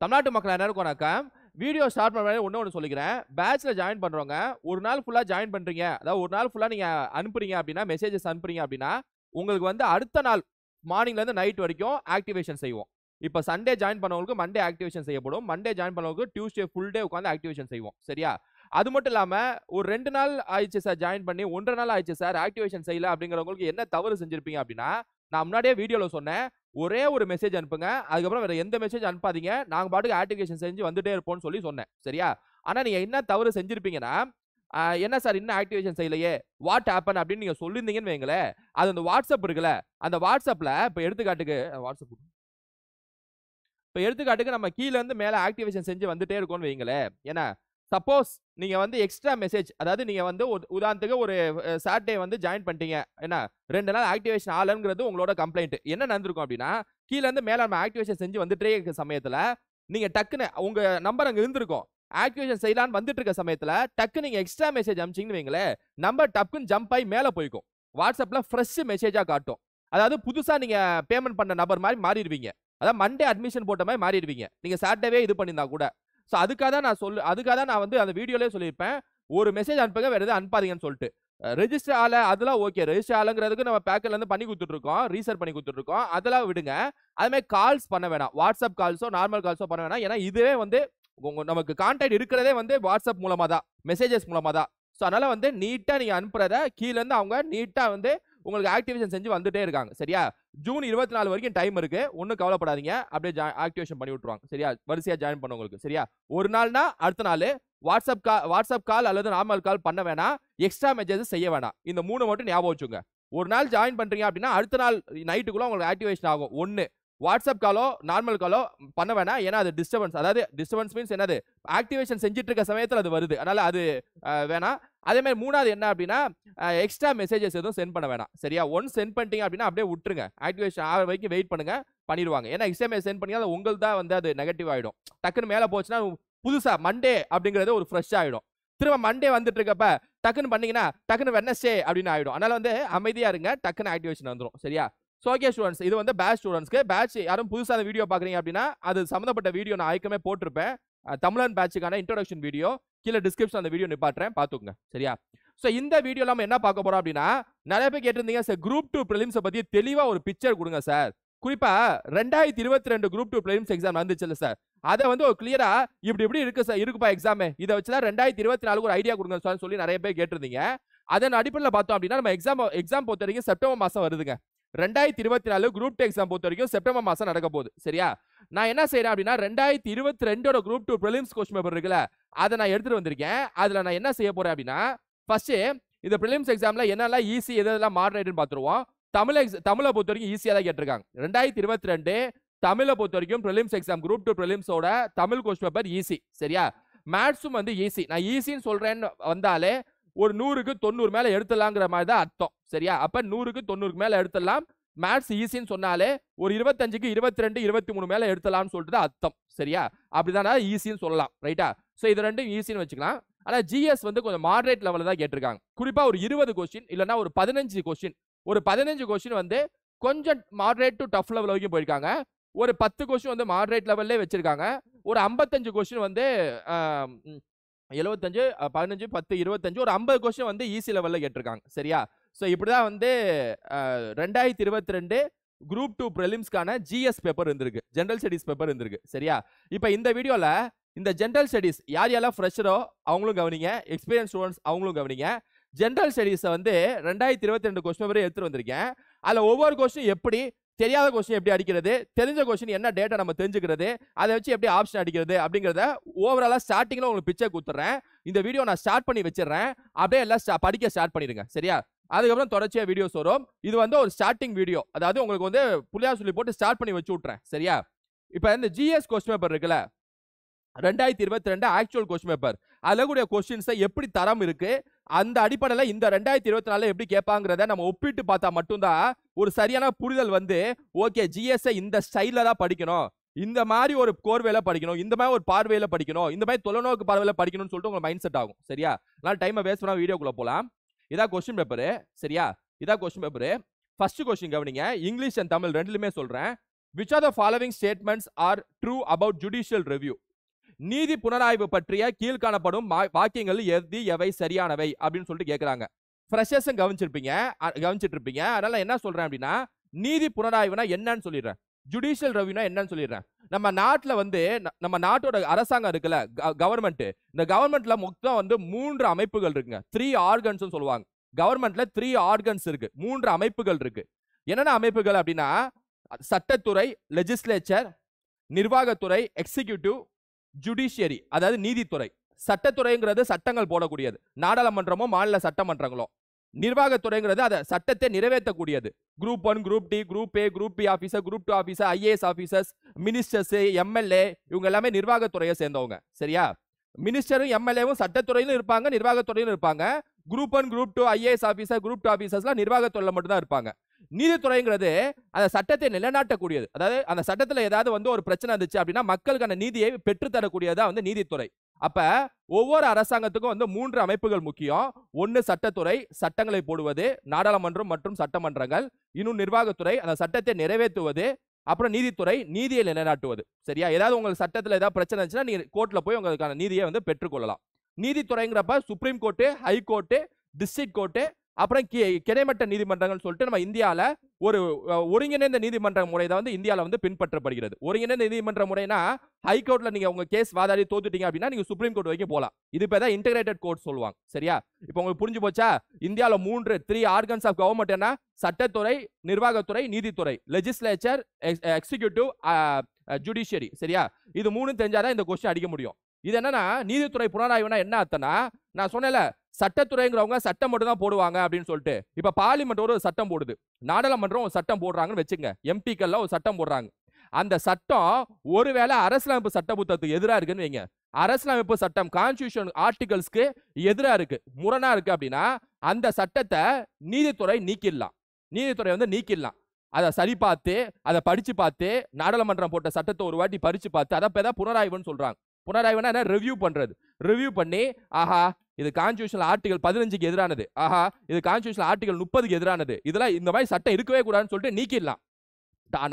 தமிழ்நாட்டு மக்கள் என்ன இருக்கோனாக்கா வீடியோ ஸ்டார்ட் பண்ண ஒன்று சொல்லிக்கிறேன். பேட்ச்ல ஜாயின் பண்றவங்க ஒரு நாள் ஃபுல்லா ஜாயின் பண்றீங்க, அதாவது ஒரு நாள் ஃபுல்லா நீங்க அனுப்புறீங்க அப்படின்னா, மெசேஜஸ் அனுப்புறீங்க அப்படின்னா, உங்களுக்கு வந்து அடுத்த நாள் மார்னிங்ல இருந்து நைட் வரைக்கும் ஆக்டிவேஷன் செய்வோம். இப்ப சண்டே ஜாயின் பண்ணவங்களுக்கு மண்டே ஆக்டிவேஷன் செய்யப்படும். மண்டே ஜாயின் பண்ணவங்களுக்கு டியூஸ்டே ஃபுல் டே உட்காந்து ஆக்டிவேஷன் செய்வோம். சரியா? அது மட்டும் இல்லாம ஒரு 2 நாள் ஆயிடுச்சு சார் ஜாயின் பண்ணி, 1 1/2 நாள் ஆயிடுச்சு சார் ஆக்டிவேஷன் செய்யல அப்படிங்கிறவங்களுக்கு என்ன தவறு செஞ்சிருப்பீங்க அப்படின்னா, நான் முன்னாடியே வீடியோல சொன்னேன். ஒரே ஒரு மெசேஜ் அனுப்புங்க. அதுக்கப்புறம் வேற எந்த மெசேஜ் அனுப்பாதீங்க. நாங்க பாட்டுக்கு ஆக்டிவேஷன் செஞ்சு வந்துட்டே இருப்போம்னு சொன்னேன். சரியா? ஆனா நீங்க என்ன தவறு செஞ்சிருப்பீங்கன்னா, என்ன சார் இன்னும் ஆக்டிவேஷன் செய்யலையே, வாட் ஹேப்பன் அப்படின்னு நீங்க சொல்லியிருந்தீங்கன்னு வைங்களேன், அது அந்த வாட்ஸ்அப் இருக்குல்ல, அந்த வாட்ஸ்அப்ல இப்ப எடுத்துக்காட்டுக்கு நம்ம கீழ இருந்து மேல ஆக்டிவேஷன் செஞ்சு வந்துட்டே இருக்கோம்னு வைங்களேன். ஏன்னா சப்போஸ் நீங்க வந்து எக்ஸ்ட்ரா மெசேஜ், அதாவது நீங்க வந்து உதாரணத்துக்கு ஒரு சாட்டர்டே வந்து ஜாயின் பண்ணிட்டீங்க. என்ன 2 நாள் ஆக்டிவேஷன் ஆகலங்கிறது உங்களோட கம்ப்ளைண்ட். என்ன நடந்திருக்கும் அப்படின்னா, கீழ இருந்து மேல நம்ம ஆக்டிவேஷன் செஞ்சு வந்துட்டே இருக்க சமயத்துல நீங்க டக்குன்னு உங்க நம்பர் அங்க இருந்திருக்கும். ஆக்டிவேஷன் செய்யலான்னு வந்துட்டு இருக்க சமயத்துல டக்கு நீங்க எக்ஸ்ட்ரா மெசேஜ் அனுப்பிச்சீங்கன்னு வைங்களேன், நம்பர் டக்குன்னு ஜம்ப் ஆகி மேல போய்க்கும். வாட்ஸ்அப்ல ஃப்ரெஷ் மெசேஜா காட்டும். அதாவது புதுசா நீங்க பேமெண்ட் பண்ண நபர் மாதிரி மாறிடுவீங்க. அதாவது மண்டே அட்மிஷன் போட்ட மாதிரி மாறிடுவீங்க. நீங்க சாட்டர்டே இது பண்ணியிருந்தா கூட. சோ அதுக்காக தான் நான் வந்து அந்த வீடியோலயே சொல்லியிருப்பேன். ஒரு மெசேஜ் அனுப்புங்க, வேற எதுவும் அனுப்பாதீங்கன்னு சொல்லிட்டு. ரெஜிஸ்டர் ஆல அதெல்லாம் ஓகே. ரெஜிஸ்டர் ஆலங்கிறதுக்கு நம்ம பேக்கெட்ல இருந்து பண்ணி குடுத்துட்டு இருக்கோம். ரீசெட் பண்ணி குடுத்துட்டு இருக்கோம். அதெல்லாம் விடுங்க. அதே மாதிரி கால்ஸ் பண்ண வேணாம். வாட்ஸ்அப் கால்ஸோ, நார்மல் கால்ஸோ பண்ண வேணாம். ஏன்னா இதுவே வந்து நமக்கு கான்டாக்ட் இருக்கிறதே வந்து வாட்ஸ்அப் மூலமா தான். மெசேஜஸ் மூலமா தான். சோ அதனால வந்து நீட்டா நீங்க அனுப்புறத கீழ இருந்து அவங்க நீட்டா வந்து உங்களுக்கு ஆக்டிவேஷன் செஞ்சு வந்துட்டே இருக்காங்க. சரியா? ஜூன் 24 வரைக்கும் டைம் இருக்கு. ஒண்ணும் கவலைப்படாதீங்க. அப்படியே ஆக்டிவேஷன் பண்ணி விட்டுருவாங்க. சரியா? வரிசையா ஜாயின் பண்ணவங்களுக்கு. சரியா? ஒரு நாள்னா அடுத்த நாள் வாட்ஸ்அப் கால் அல்லது நார்மல் கால் பண்ண வேணாம். எக்ஸ்ட்ரா மெசேஜஸ் செய்ய வேணாம். இந்த 3 மட்டும் ஞாபகம் வச்சுங்க. ஒரு நாள் ஜாயின் பண்றீங்க அப்படின்னா அடுத்த நாள் நைட்டுக்குள்ள உங்களுக்கு ஆக்டிவேஷன் ஆகும். 1 வாட்ஸ்அப் காலோ நார்மல் காலோ பண்ண வேணாம். ஏன்னா அது டிஸ்டர்பன்ஸ். அதாவது டிஸ்டர்பன்ஸ் மீன்ஸ் என்னது? ஆக்டிவேஷன் செஞ்சிட்டு இருக்க சமயத்துல அது வருது. அதனால அது வேணாம். அதே மாதிரி 3வது என்ன அப்படின்னா, எக்ஸ்ட்ரா மெசேஜஸ் எதுவும் சென்ட் பண்ண வேணாம். சரியா? ஒன்ஸ் சென்ட் பண்ணிட்டீங்க அப்படின்னா அப்படியே விட்டுருங்க. ஆக்டிவேஷன் ஆகிற வரைக்கும் வெயிட் பண்ணுங்க. பண்ணிடுவாங்க. ஏன்னா எக்ஸ்ட்ரா மெசேஜ் சென்ட் பண்ணி அது உங்களுக்கு தான் வந்து அது நெகட்டிவ் ஆயிடும். டக்குன்னு மேல போச்சுன்னா புதுசா மண்டே அப்படிங்கிறது ஒரு ஃப்ரெஷ் ஆயிடும். திரும்ப மண்டே வந்துட்டு இருக்கப்ப டக்குன்னு பண்ணீங்கன்னா டக்குன்னு வெட்னஸ்டே அப்படின்னு ஆயிடும். அதனால வந்து அமைதியா இருங்க. டக்குன்னு ஆக்டிவேஷன் வந்துரும். சரியா? சோ ஓகே ஸ்டூடண்ட்ஸ், இது வந்து பேட்ச் ஸ்டூடண்ட்ஸ்க்கு. பேட்ச் யாரும் புதுசா அந்த வீடியோ பாக்குறீங்க அப்படின்னா அது சம்பந்தப்பட்ட வீடியோ நான் ஐக்கமே போட்டிருப்பேன். தமிழன் பேட்சுக்கான இன்ட்ரோடக்ஷன் வீடியோ கீழே டிஸ்கிரிப்ஷன் அந்த வீடியோ நிப்பாட்டுறேன், பாத்துக்கோங்க. சரியா? சோ இந்த வீடியோல நம்ம என்ன பார்க்க போறோம் அப்படின்னா, நிறைய பேர் கேட்டிருந்தீங்க சார் குரூப் 2 பிரிலிம்ஸ் பத்தி தெளிவா ஒரு பிக்சர் கொடுங்க சார். குறிப்பா 2022 குரூப் 2 பிரிலிம்ஸ் எக்ஸாம் வந்துச்சுல்ல சார், அதை வந்து ஒரு கிளியரா இப்படி இருக்கு சார், இருக்குப்பா எக்ஸாம், இதை வச்சுதான் 2024 ஒரு ஐடியா கொடுங்க சார் சொல்லி நிறைய பேர் கேட்டிருந்தீங்க. அதன் அடிப்படையில் பார்த்தோம் அப்படின்னா நம்ம எக்ஸாம் பொறுத்த வரைக்கும் செப்டம்பர் மாசம் வருதுங்க. 2024 குரூப் 2 எக்ஸாம் பொறுத்த வரைக்கும் செப்டம்பர் மாசம் நடக்க போகுது. சரியா? நான் என்ன செய்யறேன் அப்படின்னா 2022 குரூப் 2 பிரிலிம்ஸ் கொஸ்டின் பேப்பர் இருக்குல்ல, அதை நான் எடுத்துட்டு வந்திருக்கேன். அதுல நான் என்ன செய்ய போறேன் அப்படின்னா, ஃபர்ஸ்ட் இந்த பிரிலிம்ஸ் எக்ஸாம்ல என்னெல்லாம் ஈஸி எதெல்லாம் மாடரேட்னு பார்த்துருவோம். தமிழை பொறுத்த வரைக்கும் ஈஸியா தான் கேட்டிருக்காங்க. 2022 தமிழை பொறுத்த வரைக்கும் பிரிலிம்ஸ் எக்ஸாம் குரூப் 2 பிரிலிம்ஸோட தமிழ் கொஸ்டின் பேப்பர் ஈஸி. சரியா? மேத்ஸும் வந்து ஈஸி. நான் ஈஸின்னு சொல்றேன்னு வந்தாலே ஒரு 100க்கு 90 மேல எடுத்துடலாங்கிற மாதிரி தான் அர்த்தம். சரியா? அப்ப 100க்கு 90 மேல எடுத்துடலாம். மேத்ஸ் ஈஸின்னு சொன்னாலே ஒரு 25க்கு 22 23 மேல எடுத்துடலாம்னு சொல்லிட்டு தான் அர்த்தம். சரியா? அப்படிதான் ஈஸின்னு சொல்லலாம். ரைட்டா? சோ இது ரெண்டும் ஈஸின்னு வச்சுக்கலாம். ஆனா ஜிஎஸ் வந்து கொஞ்சம் மாடரேட் லெவல்ல தான் கேட்டிருக்காங்க. குறிப்பா ஒரு 20 கொஸ்டின் இல்லனா ஒரு 15 கொஸ்டின். ஒரு 15 கொஸ்டின் வந்து கொஞ்சம் மாடரேட் டு டஃப் லெவல் வரைக்கும் போயிருக்காங்க. ஒரு 10 கொஸ்டின் வந்து மாடரேட் லெவல்லே வச்சிருக்காங்க. ஒரு 55 கொஸ்டின் வந்து 75 15 10 25 ஒரு 50 கொஸ்டின் வந்து ஈஸி லெவல்ல கேட்டிருக்காங்க. சரியா? சோ இப்படிதான் வந்து 2022 குரூப் 2 பிரிலிம்ஸ்க்கான ஜிஎஸ் பேப்பர் இருந்திருக்கு. ஜெனரல் ஸ்டடீஸ் பேப்பர் இருந்திருக்கு. சரியா? இப்போ இந்த வீடியோல இந்த ஜெனரல் ஸ்டடீஸ் யார் யாரெல்லாம் ஃப்ரெஷரோ அவங்களும் கவனிங்க, எக்ஸ்பீரியன்ஸ் ஸ்டூடண்ட்ஸ் அவங்களும் கவனிங்க. ஜெனரல் ஸ்டடீஸை வந்து 2022 கொஸ்டின் பேப்பர் எடுத்துட்டு வந்திருக்கேன். அதுல ஒவ்வொரு கொஸ்டின் எப்படி, தெரியாத கொஸ்டின் எப்படி அடிக்கிறது, தெரிஞ்ச கொஸ்டின் என்ன டேட்டா நம்ம தெரிஞ்சுக்கிறது, அதை வச்சு எப்படி ஆப்ஷன் அடிக்கிறது அப்படிங்கிறத ஓவராலா ஸ்டார்டிங்ல உங்களுக்கு பிக்சர் கொடுத்துறேன். இந்த வீடியோ நான் ஸ்டார்ட் பண்ணி வச்சிடறேன். அப்படியே எல்லாம் படிக்க ஸ்டார்ட் பண்ணிடுங்க. சரியா? அதுக்கப்புறம் தொடர்ச்சியா வீடியோஸ் வரும். இது வந்து ஒரு ஸ்டார்டிங் வீடியோ, அதாவது உங்களுக்கு வந்து புள்ளியார் சொல்லி போட்டு ஸ்டார்ட் பண்ணி வச்சு விட்டுறேன். சரியா? இப்போ இந்த ஜிஎஸ் கொஸ்டின் பேப்பர் இருக்குல்ல, 2022 ஆக்சுவல் கொஸ்டின் பேப்பர், அதுல கூடிய கொஸ்டின்ஸ் எப்படி தரம் இருக்கு, அந்த அடிப்படையில் இந்த 2024 எப்படி கேட்பாங்கிறத நம்ம ஒப்பிட்டு பார்த்தா மட்டும்தான் ஒரு சரியான புரிதல் வந்து ஓகே ஜிஎஸ் இந்த ஸ்டைல்ல தான் படிக்கணும், இந்த மாதிரி ஒரு கோர்வையில படிக்கணும், இந்த மாதிரி ஒரு பார்வையில படிக்கணும், இந்த மாதிரி தொலைநோக்கு பார்வையில படிக்கணும்னு சொல்லிட்டு உங்களுக்கு மைண்ட் செட் ஆகும். சரியா? அதனால டைமை வேஸ்ட் பண்ணா வீடியோக்குள்ள போலாம். இதான் கொஸ்டின் பேப்பர். சரியா? இதான் கொஸ்டின் பேப்பர். ஃபர்ஸ்ட் கொஸ்டின் கவனிங்க. இங்கிலீஷ் அண்ட் தமிழ் ரெண்டுலயுமே சொல்றேன். which are the following statements are true about judicial review? நீதி புனராய்வு பற்றிய கீழ்காணப்படும் வாக்கியங்கள் எது எவை சரியானவை அப்படின்னு சொல்லிட்டு கேட்கறாங்க. ஃப்ரெஷர்ஸும் கவனிச்சிட்டு இருப்பீங்க. அதனால என்ன சொல்றேன் அப்படின்னா, நீதி புனராய்வுனா என்னன்னு சொல்லிடுறேன், ஜுடிஷியல் ரெவியூனா என்னன்னு சொல்லிடுறேன். நம்ம நாட்டுல வந்து நம்ம நாட்டோட அரசாங்கம் இருக்குல்ல, கவர்மெண்ட், இந்த கவர்மெண்ட்ல மொத்தம் வந்து 3 அமைப்புகள் இருக்குங்க. 3 ஆர்கன்ஸ் சொல்லுவாங்க. கவர்மெண்ட்ல 3 ஆர்கன்ஸ் இருக்கு, 3 அமைப்புகள் இருக்கு. என்னென்ன அமைப்புகள் அப்படின்னா, சட்டத்துறை லெஜிஸ்லேச்சர், நிர்வாகத்துறை எக்ஸிகியூட்டிவ், ஜுடிஷியரி அதாவது நீதித்துறை. சட்டத்துறைங்கிறது சட்டங்கள் போடக்கூடியது, நாடாளுமன்றமோ மாநில சட்டமன்றங்களோ. நிர்வாகத்துறைங்கிறது அதை சட்டத்தை நிறைவேற்றக்கூடியது. Group 1, group D, group A, group B officer, group 2 officer, IAS officers, ministers, MLA, இவங்க எல்லாமே நிர்வாகத்துறையை சேர்ந்தவங்க. சரியா? மினிஸ்டரும் எம்எல்ஏவும் சட்டத்துறையிலும் இருப்பாங்க, நிர்வாகத்துறையிலும் இருப்பாங்க. Group 1, group 2, IAS officer, group 2 ஆபீசர்ஸ்லாம் நிர்வாகத்துறையில மட்டும் தான் இருப்பாங்க. நீதித்துறைங்கிறது அந்த சட்டத்தை நிலைநாட்டக்கூடியது. அதாவது அந்த சட்டத்துல ஏதாவது வந்து ஒரு பிரச்சனை இருந்துச்சு அப்படின்னா மக்களுக்கான நீதியை பெற்றுத்தரக்கூடியதா வந்து நீதித்துறை. அப்ப ஒவ்வொரு அரசாங்கத்துக்கும் வந்து 3 அமைப்புகள் முக்கியம். ஒன்னு சட்டத்துறை, சட்டங்களை போடுவது, நாடாளுமன்றம் மற்றும் சட்டமன்றங்கள். இன்னும் நிர்வாகத்துறை, அந்த சட்டத்தை நிறைவேற்றுவது. அப்புறம் நீதித்துறை, நீதியை நிலைநாட்டுவது. சரியா? ஏதாவது உங்களுக்கு சட்டத்துல ஏதாவது பிரச்சனை இருந்துச்சுன்னா நீங்க கோர்ட்ல போய் உங்களுக்கான நீதியை வந்து பெற்றுக்கொள்ளலாம். நீதித்துறைங்கிறப்ப supreme court, high court, district court, அப்புறம் கிடைமட்ட நீதிமன்றங்கள் சொல்லிட்டு நம்ம இந்தியால ஒரு ஒருங்கிணைந்த நீதிமன்ற முறை தான் வந்து இந்தியால வந்து பின்பற்றப்படுகிறது. ஒருங்கிணைந்த நீதிமன்ற முறைனா ஹைகோர்ட்ல நீங்க உங்க கேஸ் வாதாடி தோத்துட்டீங்க அப்படின்னா நீங்க சுப்ரீம் கோர்ட் வரைக்கும் போலாம். இது பேர் தான் இன்டகிரேட்டட் கோர்ட் சொல்லுவாங்க. சரியா? இப்போ உங்களுக்கு புரிஞ்சு போச்சா? இந்தியால 3 ஆர்கன்ஸ் ஆஃப் கவர்மெண்ட் என்ன? சட்டத்துறை, நிர்வாகத்துறை, நீதித்துறை, லெஜிஸ்லேச்சர், எக்ஸிகியூட்டிவ், ஜுடிஷியரி. சரியா? இது 3 தெரிஞ்சாதான் இந்த கொஸ்டின் அடிக்க முடியும். இது என்னன்னா, நீதித்துறை புனராய்வுனா என்ன அர்த்தம்னா, நான் சொன்னேன்ல சட்டத்துறைங்கிறவங்க சட்டம் மட்டும் தான் போடுவாங்க அப்படின்னு சொல்லிட்டு. இப்ப பார்லிமெண்ட் ஒரு சட்டம் போடுது, நாடாளுமன்றம் ஒரு சட்டம் போடுறாங்கன்னு வச்சுங்க, எம்பிக்கள்ல ஒரு சட்டம் போடுறாங்க. அந்த சட்டம் ஒருவேளை அரசியலமைப்பு சட்ட புத்தகத்துக்கு எதிரா இருக்குன்னு வைங்க, அரசியலமைப்பு சட்டம் கான்ஸ்டிடியூஷன் ஆர்டிகல்ஸ்க்கு எதிரா இருக்கு, முரணா இருக்கு அப்படின்னா அந்த சட்டத்தை நீதித்துறை நீக்கிடலாம். நீதித்துறை வந்து நீக்கிடலாம். அதை சரி பார்த்து, அதை படிச்சு பார்த்து, நாடாளுமன்றம் போட்ட சட்டத்தை ஒரு வாட்டி பறிச்சு பார்த்து, அதை பேதான் புனராய்வுன்னு சொல்றாங்க. புனராய்வுனா என்ன? ரிவ்யூ பண்றது. ரிவ்யூ பண்ணி, ஆஹா இது கான்ஸ்டிடியூஷன் ஆர்டிகல் 15க்கு எதிரானது, ஆஹா இது கான்ஸ்டிடியூஷன் ஆர்டிகல் 30க்கு எதிரானது, இதெல்லாம் இந்த மாதிரி சட்டம் இருக்கவே கூடாதுன்னு சொல்லிட்டு நீக்கிடலாம்.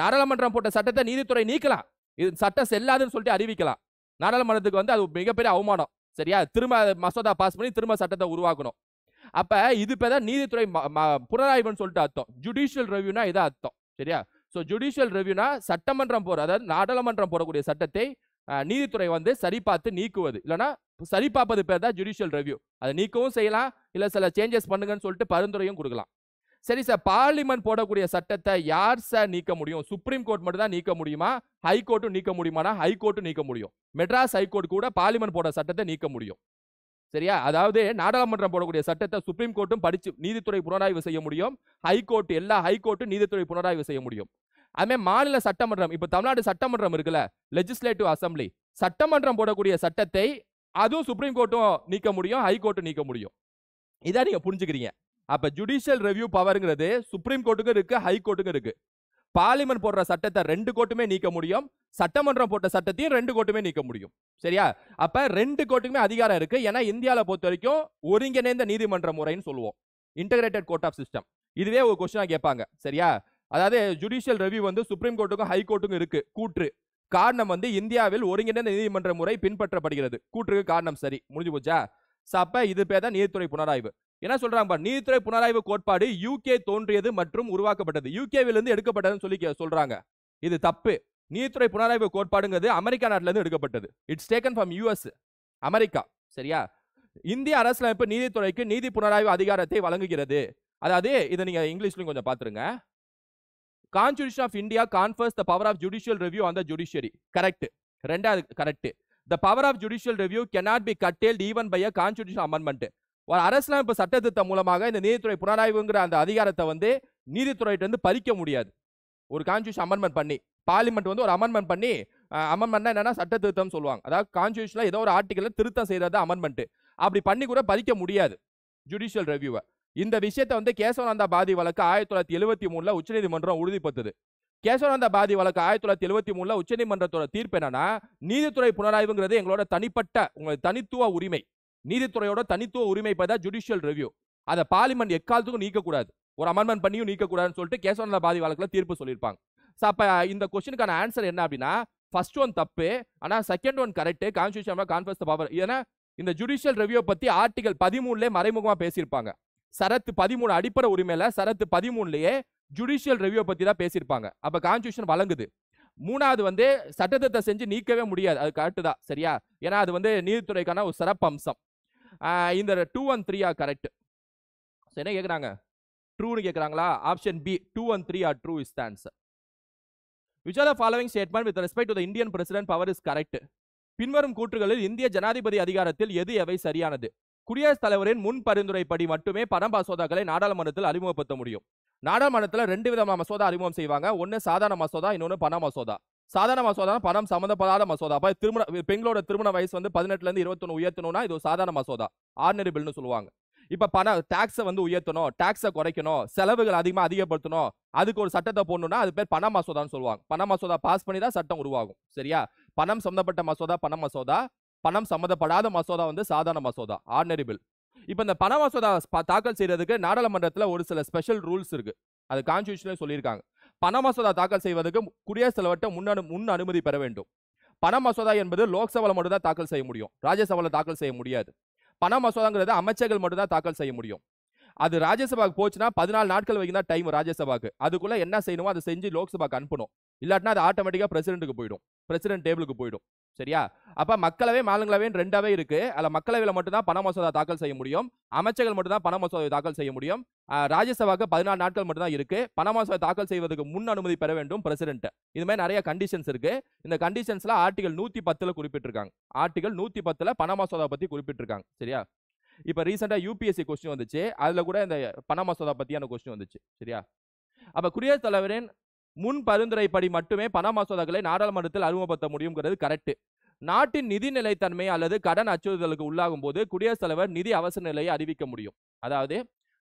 நாடாளுமன்றம் போட்ட சட்டத்தை நீதித்துறை நீக்கலாம், இது சட்டம் செல்லாதுன்னு சொல்லிட்டு அறிவிக்கலாம். நாடாளுமன்றத்துக்கு வந்து அது மிகப்பெரிய அவமானம். சரியா? திரும்ப மசோதா பாஸ் பண்ணி திரும்ப சட்டத்தை உருவாக்கணும். அப்ப இது பேதான் நீதித்துறை புனராய்வுன்னு சொல்லிட்டு அர்த்தம். ஜுடிஷியல் ரெவியூனா இதான் அர்த்தம். சரியா? சோ ஜுடிஷியல் ரெவியூனா சட்டமன்றம் போற, அதாவது நாடாளுமன்றம் போடக்கூடிய சட்டத்தை நீதித்துறை வந்து சரி பார்த்து நீக்குவது, இல்லைன்னா சரி பார்ப்பது பேர் தான் ஜுடிஷியல் ரெவியூ. அதை நீக்கவும் செய்யலாம், இல்ல சில சேஞ்சஸ் பண்ணுங்கன்னு சொல்லிட்டு பரிந்துரையும் கொடுக்கலாம். சரி சார், பார்லிமெண்ட் போடக்கூடிய சட்டத்தை யார் சார் நீக்க முடியும்? சுப்ரீம் கோர்ட் மட்டும் தான் நீக்க முடியுமா? ஹை கோர்ட்டும் நீக்க முடியுமானா ஹை கோர்ட்டும் நீக்க முடியும். மெட்ராஸ் ஹை கோர்ட் கூட பார்லிமெண்ட் போட சட்டத்தை நீக்க முடியும். சரியா? அதாவது நாடாளுமன்றம் போடக்கூடிய சட்டத்தை சுப்ரீம் கோர்ட்டும் படிச்சு நீதித்துறை புனராய்வு செய்ய முடியும். ஹை கோர்ட், எல்லா ஹை கோர்ட்டும் நீதித்துறை புனராய்வு செய்ய முடியும். அதுமே மாநில சட்டமன்றம், இப்ப தமிழ்நாடு சட்டமன்றம் இருக்குல்ல, லெஜிஸ்லேட்டிவ் அசம்பிளி, சட்டமன்றம் போடக்கூடிய சட்டத்தை அதுவும் சுப்ரீம் கோர்ட்டும் நீக்க முடியும், ஹை கோர்ட்டும் நீக்க முடியும். இதான் நீங்க புரிஞ்சுக்கிறீங்க. அப்ப ஜுடிஷியல் ரெவியூ பவர்ங்கிறது சுப்ரீம் கோர்ட்டுக்கும் இருக்கு, ஹை கோர்ட்டுக்கும் இருக்கு. பார்லிமெண்ட் போடுற சட்டத்தை 2 கோர்ட்டுமே நீக்க முடியும், சட்டமன்றம் போட்ட சட்டத்தையும் 2 கோர்ட்டுமே நீக்க முடியும். சரியா? அப்ப 2 கோர்ட்டுக்குமே அதிகாரம் இருக்கு. ஏன்னா இந்தியால பொறுத்த வரைக்கும் ஒருங்கிணைந்த நீதிமன்ற முறைன்னு சொல்லுவோம், இன்டகிரேட்டட் கோர்ட் ஆஃப் சிஸ்டம். இதுவே ஒரு கொஸ்டினா கேட்பாங்க. சரியா? அதாவது ஜுடிஷியல் ரெவியூ வந்து சுப்ரீம் கோர்ட்டுக்கும் ஹை கோர்ட்டுக்கும் இருக்கு. கூற்று காரணம் வந்து இந்தியாவில் ஒருங்கிணைந்த நீதிமன்ற முறை பின்பற்றப்படுகிறது. கூற்றுக்கு காரணம் சரி, முடிஞ்சு போச்சா? அப்ப இது பேர் தான் நீதித்துறை புனராய்வு. என்ன சொல்றாங்க? நீதித்துறை புனராய்வு கோட்பாடு யூகே தோன்றியது மற்றும் உருவாக்கப்பட்டது, யூகேவில் இருந்து எடுக்கப்பட்டதுன்னு சொல்லி சொல்றாங்க. இது தப்பு. நீதித்துறை புனராய்வு கோட்பாடுங்கிறது அமெரிக்கா நாட்டில இருந்து எடுக்கப்பட்டது. It's taken from US, America. சரியா? இந்திய அரசியலமைப்பு நீதித்துறைக்கு நீதி புனராய்வு அதிகாரத்தை வழங்குகிறது. அதாவது இதை நீங்க இங்கிலீஷ்லயும் கொஞ்சம் பாத்துருங்க. Constitution of India confers the power of judicial review on the judiciary. Correct. ரெண்டாவது correct. The power of judicial review cannot be curtailed even by a constitutional amendment. ஒரு அரசியலமைப்பு சட்டத்திட்டம் மூலமாக இந்த நீதித்துறை புனராய்வுங்கிற அந்த அதிகாரத்தை வந்து நீதித்துறையிட்ட இருந்து பறிக்க முடியாது. ஒரு கான்ஸ்டிடியூஷன் அமெண்ட்மெண்ட் பண்ணி, பார்லிமெண்ட் வந்து ஒரு அமெண்ட்மெண்ட் பண்ணி, அமெண்ட்மெண்ட்னா என்னன்னா சட்ட திருத்தம் சொல்லுவாங்க. அதாவது கான்ஸ்டிடியூஷன்ல ஏதோ ஒரு ஆர்டிகல்ல திருத்தம் செய்யறது அமெண்ட்மெண்ட். அப்படி பண்ணி கூட பறிக்க முடியாது ஜுடிஷியல் ரெவியூவை. இந்த விஷயத்தை வந்து கேசவானந்தா பாதி வழக்கு 1973 உச்சநீதிமன்றம் உறுதிப்படுத்துது. கேசவானந்தா பாதி வழக்கு 1973 உச்சநீதிமன்றத்தோட தீர்ப்பு என்னன்னா, நீதித்துறை புனராய்வுங்கிறது எங்களோட தனிப்பட்ட உங்க தனித்துவ உரிமை, நீதித்துறையோட தனித்துவ உரிமை தான் ஜுடிஷியல் ரெவியூ. அதை பார்லிமெண்ட் எக்காலத்துக்கும் நீக்கக்கூடாது, ஒரு அமெண்ட்மெண்ட் பண்ணியும் நீக்கக்கூடாதுன்னு சொல்லிட்டு கேசவானந்தா பாதி வழக்குல தீர்ப்பு சொல்லியிருப்பாங்க. அப்ப இந்த கொஸ்டினுக்கான ஆன்சர் என்ன அப்படின்னா ஃபர்ஸ்ட் ஒன் தப்பு, ஆனா second one correct. Constitution confers the power. ஏன்னா இந்த ஜுடிஷியல் ரிவ்யூ பத்தி ஆர்டிகல் 13லே மறைமுகமா பேசியிருப்பாங்க. சரத்து 13 அடிப்படை உரிமையில சரத்து 13லயே ஜுடிஷியல் ரிவ்யூ பத்தி தான் பேசியிருப்பாங்க. அப்ப கான்ஸ்டிடியூஷன் வழங்குது. மூணாவது வந்து சட்டத்தை செஞ்சு நீக்கவே முடியாது, அது கரெக்ட் தான் சரியா. ஏன்னா அது வந்து நீதித்துறைக்கான ஒரு சிறப்பு அம்சம். இந்த 2 and 3 ஆர் கரெக்ட். என்ன கேக்குறாங்க? ட்ரூன்னு கேக்குறாங்களா? Option B 2 and 3 are true is the answer. Which of the following statement with respect to the Indian president power is correct? பின்வரும் கூற்றுகளில் இந்திய ஜனாதிபதி அதிகாரத்தில் எது எவை சரியானது? குடியரசுத் தலைவரின் முன் பரிந்துரைப்படி மட்டுமே பண மசோதாக்களை நாடாளுமன்றத்தில் அறிமுகப்படுத்த முடியும். நாடாளுமன்றத்தில் 2 விதமான மசோதா அறிமுகம் செய்வாங்க. ஒன்னு சாதாரண மசோதா, இன்னொன்னு பண மசோதா. சாதாரண மசோதா பணம் சம்பந்தப்படாத மசோதா. அப்ப பெண்களோட திருமண வயசு வந்து 18ல இருந்து 21 உயர்த்தணும்னா இது சாதாரண மசோதா, ஆர்டினரி பில்னு சொல்லுவாங்க. இப்ப டாக்ஸை வந்து உயர்த்தணும், டாக்ஸை குறைக்கணும், செலவுகள் அதிகப்படுத்தணும், அதுக்கு ஒரு சட்டத்தை போடணும்னா அது பேர் பண மசோதான்னு சொல்லுவாங்க. பண மசோதா பாஸ் பண்ணி தான் சட்டம் உருவாகும் சரியா. பணம் சம்பந்தப்பட்ட மசோதா பண மசோதா, பணம் சம்பந்தப்படாத மசோதா வந்து சாதாரண மசோதா, ஆர்டினரி பில். இப்ப இந்த பண மசோதா தாக்கல் செய்யறதுக்கு நாடாளுமன்றத்தில் ஒரு சில ஸ்பெஷல் ரூல்ஸ் இருக்கு, அது கான்ஸ்டிடியூஷன்ல சொல்லியிருக்காங்க. பண மசோதா தாக்கல் செய்வதற்கு குடியரசுத் தலைவர்கிட்ட முன் அனுமதி பெற வேண்டும். பண மசோதா என்பது லோக்சபால மட்டும் தான் தாக்கல் செய்ய முடியும், ராஜ்யசபால தாக்கல் செய்ய முடியாது. பண மசோதாங்கிறது அமைச்சர்கள் மட்டும் தான் தாக்கல் செய்ய முடியும். அது ராஜ்யசபாக்கு போச்சுன்னா 14 நாட்கள் வரைக்கும் தான் டைம் ராஜ்யசபாக்கு. அதுக்குள்ள என்ன செய்யணுமோ அதை செஞ்சு லோக்சபாக்கு அனுப்பணும். இல்லாட்டினா அது ஆட்டோமேட்டிக்கா பிரசிடென்ட்டுக்கு போயிடும், பிரசிடென்ட் டேபிளுக்கு போயிடும் சரியா. அப்ப மக்களவை மாநிலங்களவை ரெண்டாவே இருக்கு. அதுல மக்களவையில மட்டும் தான் பண மசோதா தாக்கல் செய்ய முடியும், அமைச்சர்கள் மட்டும் தான் பண மசோதாவை தாக்கல் செய்ய முடியும். ராஜ்யசபாக்கு 14 நாட்கள் மட்டும் தான் இருக்கு. பண மசோதா தாக்கல் செய்வதற்கு முன் அனுமதி பெற வேண்டும் பிரசிடென்ட். இது மாதிரி நிறைய கண்டிஷன்ஸ் இருக்கு. இந்த கண்டிஷன்ஸ்ல ஆர்டிகல் 110ல குறிப்பிட்டிருக்காங்க. ஆர்டிகல் 110ல பண மசோதா பத்தி குறிப்பிட்டிருக்காங்க சரியா. இப்ப ரீசெண்டா யூபிஎஸ்சி கொஸ்டின் வந்துச்சு, அதுல கூட இந்த பண மசோதா பத்தியான கொஸ்டின் வந்துச்சு சரியா. அப்ப குடியரசுத் தலைவரின் முன் பரிந்துரைப்படி மட்டுமே பண மசோதாக்களை நாடாளுமன்றத்தில் அறிமுகப்படுத்த முடியுங்கிறது கரெக்ட். நாட்டின் நிதி நிலைத்தன்மை அல்லது கடன் அச்சுறுத்தலுக்கு உள்ளாகும் போது குடியரசுத் தலைவர் நிதி அவசர நிலையை அறிவிக்க முடியும். அதாவது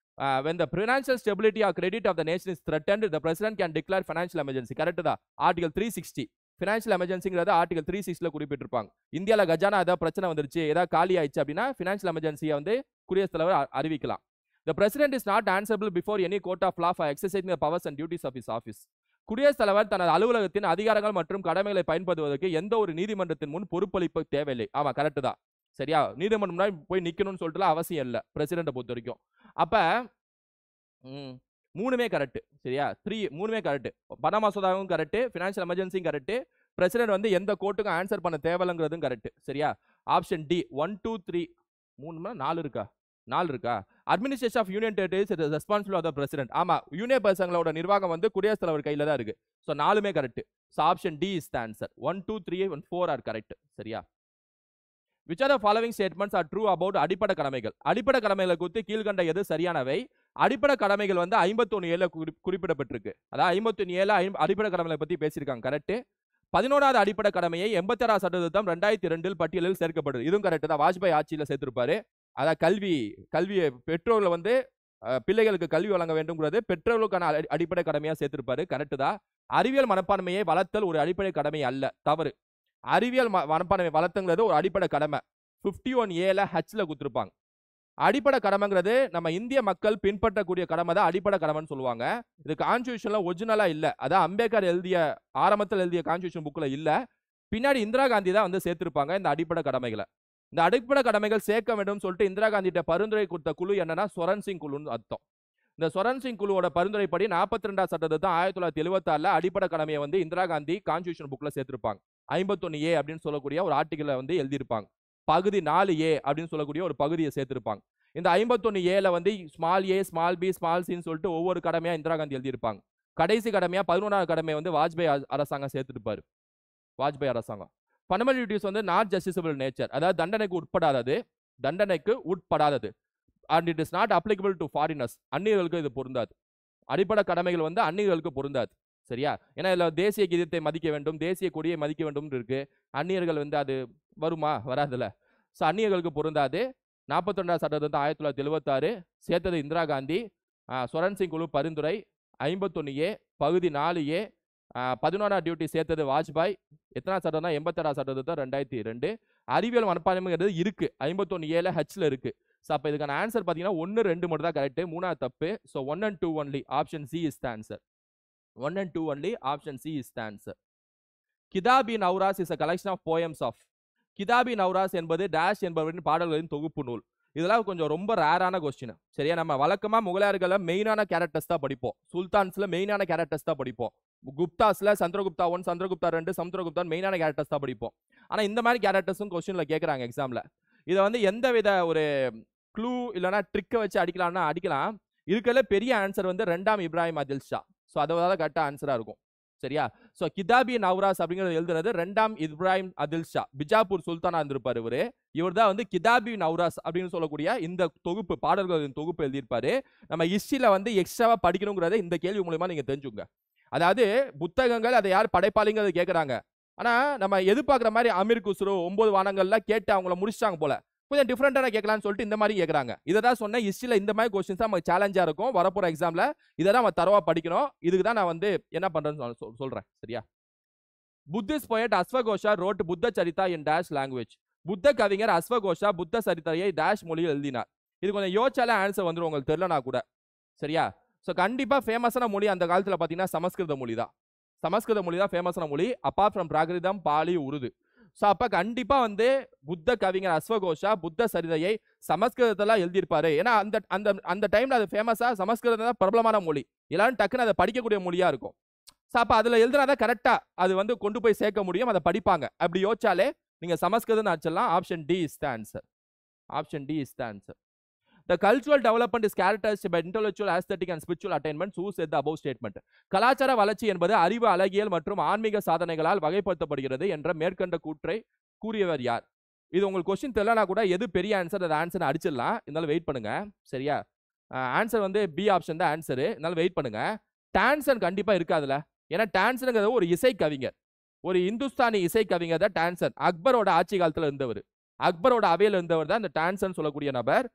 when the financial stability or credit of the nation is threatened, the president can declare financial emergency. Correct தான். ஆர்டிகல் 360 ஃபினான்ஷியல் எமர்ஜென்சிங்கிறத ஆர்டிகல் 360ல குறிப்பிட்டிருப்பாங்க. இந்தியால கஜானா ஏதாவது பிரச்சனை வந்துருச்சு, ஏதாவது காலி ஆயிடுச்சு அப்படின்னா ஃபினான்ஷியல் எமர்ஜென்சியை வந்து குடியரசுத் தலைவர் அறிவிக்கலாம். The president is not answerable before any court of law for exercising the powers and duties of his office. குடியரசுத் தலைவர் தனது அலுவலகத்தின் அதிகாரங்கள் மற்றும் கடமைகளை பயன்படுத்துவதற்கு எந்த ஒரு நீதிமன்றத்தின் முன் பொறுப்பளிப்பு தேவையில்லை. ஆமா கரெக்ட் தான் சரியா. நீதிமன்றம் போய் நிக்கணும்னு சொல்லிட்டு அவசியம் இல்லை பிரசிடென்ட்டை பொறுத்த வரைக்கும். அப்ப மூணுமே கரெக்ட் சரியா. மூணுமே கரெக்ட். பண மசோதாவும் கரெக்ட், ஃபினான்ஷியல் எமர்ஜென்சியும் கரெக்ட், பிரசிடென்ட் வந்து எந்த கோர்ட்டுக்கும் ஆன்சர் பண்ண தேவையில்லைங்கிறதும் கரெக்ட் சரியா. ஆப்ஷன் டி 1 2 3 4 இருக்கா? 4 இருக்கா? Administration of union territories is responsible of the president. ஆமா, யூனியன் பிரதேசங்களோட நிர்வாகம் வந்து குடியரசுத் தலைவர் கையில தான் இருக்கு. சோ 4மே correct. So option D is the answer. 1 2 3 and 4 are correct சரியா. Which of the following statements are true about அடிப்படை கடமைகள்? அடிப்படை கடமைகளை குறித்து கீழ்கண்ட எது சரியானவை? அடிப்படை கடமைகள் வந்து 51(a) குறிப்பிடப்பட்டிருக்கு. அதாவது 51(a) அடிப்படை கடமைகளை பத்தி பேசியிருக்காங்க கரெக்ட். 11வது அடிப்படை கடமையை 86 சட்டத்திட்டம் 2002 பட்டியலில் சேர்க்கப்படுது. இதுவும் கரெக்ட் தான். வாஜ்பாய் ஆட்சியில சேர்த்திருப்பாரு. அதாவது கல்வி பெற்றோர்களை வந்து பிள்ளைகளுக்கு கல்வி வழங்க வேண்டும்ங்கிறது பெற்றோர்களுக்கான அடிப்படை கடமையா சேர்த்திருப்பாரு கரெக்ட் தான். அறிவியல் மனப்பான்மையை வளர்த்தல் ஒரு அடிப்படை கடமை அல்ல, தவறு. அறிவியல் மனப்பான்மை வளர்த்துங்கிறது ஒரு அடிப்படை கடமை. 51(a)ல ஹச்ல கொடுத்திருப்பாங்க. அடிப்படை கடமைங்கிறது நம்ம இந்திய மக்கள் பின்பற்றக்கூடிய கடமை தான் அடிப்படை கடமைன்னு சொல்லுவாங்க. இது கான்ஸ்டிடியூஷன்ல ஒரிஜினலா இல்ல. அதான் அம்பேத்கர் ஆரம்பத்தில் எழுதிய கான்ஸ்டிடியூஷன் புக்ல இல்ல. பின்னாடி இந்திரா காந்தி தான் வந்து சேர்த்திருப்பாங்க இந்த அடிப்படை கடமைகளை. இந்த அடிப்படை கடமைகள் சேர்க்க வேண்டும் சொல்லிட்டு இந்திரா காந்திட்ட பரிந்துரை கொடுத்த குழு என்னன்னா ஸ்வரன் சிங் குழுன்னு அர்த்தம். இந்த ஸ்வரன் சிங் குழுவோட பரிந்துரைப்படி 42 சட்டத்திட்டம் 1976ல அடிப்படை கடமையை வந்து இந்திரா காந்தி கான்ஸ்டிடியூஷன் புக்ல சேர்த்திருப்பாங்க. 51(a) அப்படின்னு சொல்லக்கூடிய ஒரு ஆர்டிகலை வந்து எழுதியிருப்பாங்க. பகுதி 4(a) அப்படின்னு சொல்லக்கூடிய ஒரு பகுதியை சேர்த்திருப்பாங்க. இந்த 51(a)ல வந்து small A, small B, small சின்னு சொல்லிட்டு ஒவ்வொரு கடமையா இந்திரா காந்தி எழுதியிருப்பாங்க. கடைசி கடமையா 11வது கடமையை வந்து வாஜ்பாய் அரசாங்கம் சேர்த்திருப்பாரு. வாஜ்பாய் அரசாங்கம். ஃபண்டமெண்டல் டியூட்டிஸ் வந்து நாட் ஜஸ்டிசபிள் நேச்சர், அதாவது தண்டனைக்கு உட்படாதது. And it is not applicable to foreigners, அந்நியர்களுக்கு இது பொருந்தாது. அடிப்படை கடமைகள் வந்து அந்நியர்களுக்கு பொருந்தாது சரியா. ஏன்னா இதுல தேசிய கீதத்தை மதிக்க வேண்டும், தேசிய கொடியை மதிக்க வேண்டும் இருக்கு. அந்நியர்கள் வந்து அது வருமா? வராதுல. ஸோ அந்நியர்களுக்கு பொருந்தாது. 42 சட்டத்திட்டம் 1976 சேர்த்தது இந்திரா காந்தி. ஸ்வரன் சிங் குழு பரிந்துரை 51(a) பகுதி 4(a) 11வது டியூட்டி சேர்த்தது வாஜ்பாய். எத்தனை சட்டம்னா 86 சட்டத்திட்டம் 2002. அறிவியல் மனப்பான்மைங்கிறது இருக்கு 51(a)ல ஹச்ல இருக்கு. ஸோ அப்போ இதுக்கான ஆன்சர் பார்த்தீங்கன்னா 1 2 மட்டும் தான் கரெக்ட், 3வது தப்பு. So 1 and 2 only. Option C is the answer. 1 and 2 only. Option C is the answer. கிதாப்-இ-நவ்ராஸ் is a collection of poems of. கிதாப்-இ-நவ்ராஸ் என்பது டேஷ் என்பவரின் பாடல்களின் தொகுப்பு நூல். இதெல்லாம் கொஞ்சம் ரொம்ப ரேரான கொஸ்டின். சரியா? நம்ம வழக்கமா முகலாயர்கள மெயினான கேரக்டர்ஸ் தான் படிப்போம். சுல்தான்ஸ்ல மெயினான கேரக்டர்ஸ் தான் படிப்போம். குப்தாஸ்ல சந்திரகுப்தா 1, சந்திரகுப்தா 2, சமுத்திரகுப்தா மெயினான கேரக்டர்ஸ் தான் படிப்போம். ஆனா இந்த மாதிரி கேரக்டர்ஸும் கொஸ்டின்ல கேக்குறாங்க எக்ஸாம்ல. இத வந்து எந்த வித ஒரு க்ளூ இல்லனா ட்ரிக்க வச்சு அடிக்கலாம்னா அடிக்கலாம். இருக்கல பெரிய ஆன்சர் வந்து 2ஆம் இப்ராஹிம் அதில் ஷா. சோ அதுதான் கரெக்ட் ஆன்சரா இருக்கும். சரியா? சோ கிதாப்-இ-நவ்ராஸ் அப்படிங்கறது எழுதுனது 2ஆம் இப்ராஹிம் அதில் ஷா. பிஜாப்பூர் சுல்தானா இருந்திருப்பாரு இவரு. இவர்தான் வந்து கிதாப்-இ-நவ்ராஸ் அப்படின்னு சொல்லக்கூடிய இந்த தொகுப்பு பாடல்களின் தொகுப்பு எழுதியிருப்பாரு. நம்ம ஹிஸ்டரியில வந்து எக்ஸ்ட்ராவா படிக்கணும்ங்கறத இந்த கேள்வி மூலமா நீங்க தெரிஞ்சுங்க. அதாவது புத்தகங்கள் அதை யார் படைப்பாளிங்கிறது கேக்குறாங்க. ஆனா நம்ம எதிர்பார்க்கிற மாதிரி அமீர் குஸ்ரு 9 வானங்கள்லாம் கேட்டு அவங்கள முடிச்சிட்டாங்க போல. கொஞ்சம் டிஃபரெண்டான கேட்கலாம்னு சொல்லிட்டு இந்த மாதிரி கேக்குறாங்க. இதை தான் சொன்னேன், ஹிஸ்டரியில இந்த மாதிரி கொஸ்டின்ஸ் தான் நமக்கு சேலஞ்சா இருக்கும். வரப்போற எக்ஸாம்ல இதை தான் நம்ம தரவா படிக்கணும். இதுக்கு தான் நான் வந்து என்ன பண்றேன்னு சொல்றேன். சரியா? புத்திஸ்ட் போயட் அஸ்வகோஷா ரோட் புத்த சரிதா இன் டேஷ் லாங்குவேஜ். புத்த கவிஞர் அஸ்வகோஷா புத்த சரிதையை டேஷ் மொழியில் எழுதினார். இது கொஞ்சம் யோசிச்சாலே ஆன்சர் வந்துடும், உங்களுக்கு தெரியலனா கூட. சரியா? ஸோ கண்டிப்பா ஃபேமஸான மொழி அந்த காலத்துல பாத்தீங்கன்னா சமஸ்கிருத மொழி தான். சமஸ்கிருத மொழி தான் ஃபேமஸான மொழி, apart from Prakrit, Pali, Urdu. So அப்ப கண்டிப்பா வந்து புத்த கவிஞர் அஸ்வகோஷா புத்த சரிதையை சமஸ்கிருதத்துல எழுதியிருப்பாரு. ஏன்னா அந்த அந்த அந்த டைம்ல அது ஃபேமஸா சமஸ்கிருதம் தான் பிரபலமான மொழி. எல்லாரும் டக்குன்னு அதை படிக்கக்கூடிய மொழியா இருக்கும். ஸோ அப்ப அதுல எழுதுனாதான் கரெக்டா அது வந்து கொண்டு போய் சேர்க்க முடியும், அதை படிப்பாங்க. அப்படி யோசிச்சாலே நீங்க சமஸ்கிருதம் ஆச்சலாம். Option D is the answer. Option D is the answer. The cultural development is characterized by intellectual, aesthetic and spiritual attainments. Who said the above statement? கலாச்சார வளர்ச்சி என்பது அறிவு, அழகியல் மற்றும் ஆன்மீக சாதனைகளால் வகைப்படுத்தப்படுகிறது என்ற மேற்கண்ட கூற்றை கூறியவர் யார்? இது உங்களுக்கு கொஸ்டின் தெரியலனா கூட எது பெரிய ஆன்சர் அந்த ஆன்சர் அடிச்சிடலாம். இருந்தாலும் வெயிட் பண்ணுங்க. சரியா? ஆன்சர் வந்து பி ஆப்ஷன் தான் ஆன்சர். இருந்தாலும் வெயிட் பண்ணுங்க. டான்சன் கண்டிப்பா இருக்காதுல. ஏன்னா டான்சன்ங்கிறது ஒரு இசை கவிஞர், ஒரு இந்துஸ்தானி இசை கவிஞர் தான் டான்சன். அக்பரோட ஆட்சி காலத்துல இருந்தவர், அக்பரோட அவையில் இருந்தவர் தான் இந்த டான்சன் சொல்லக்கூடிய நபர்.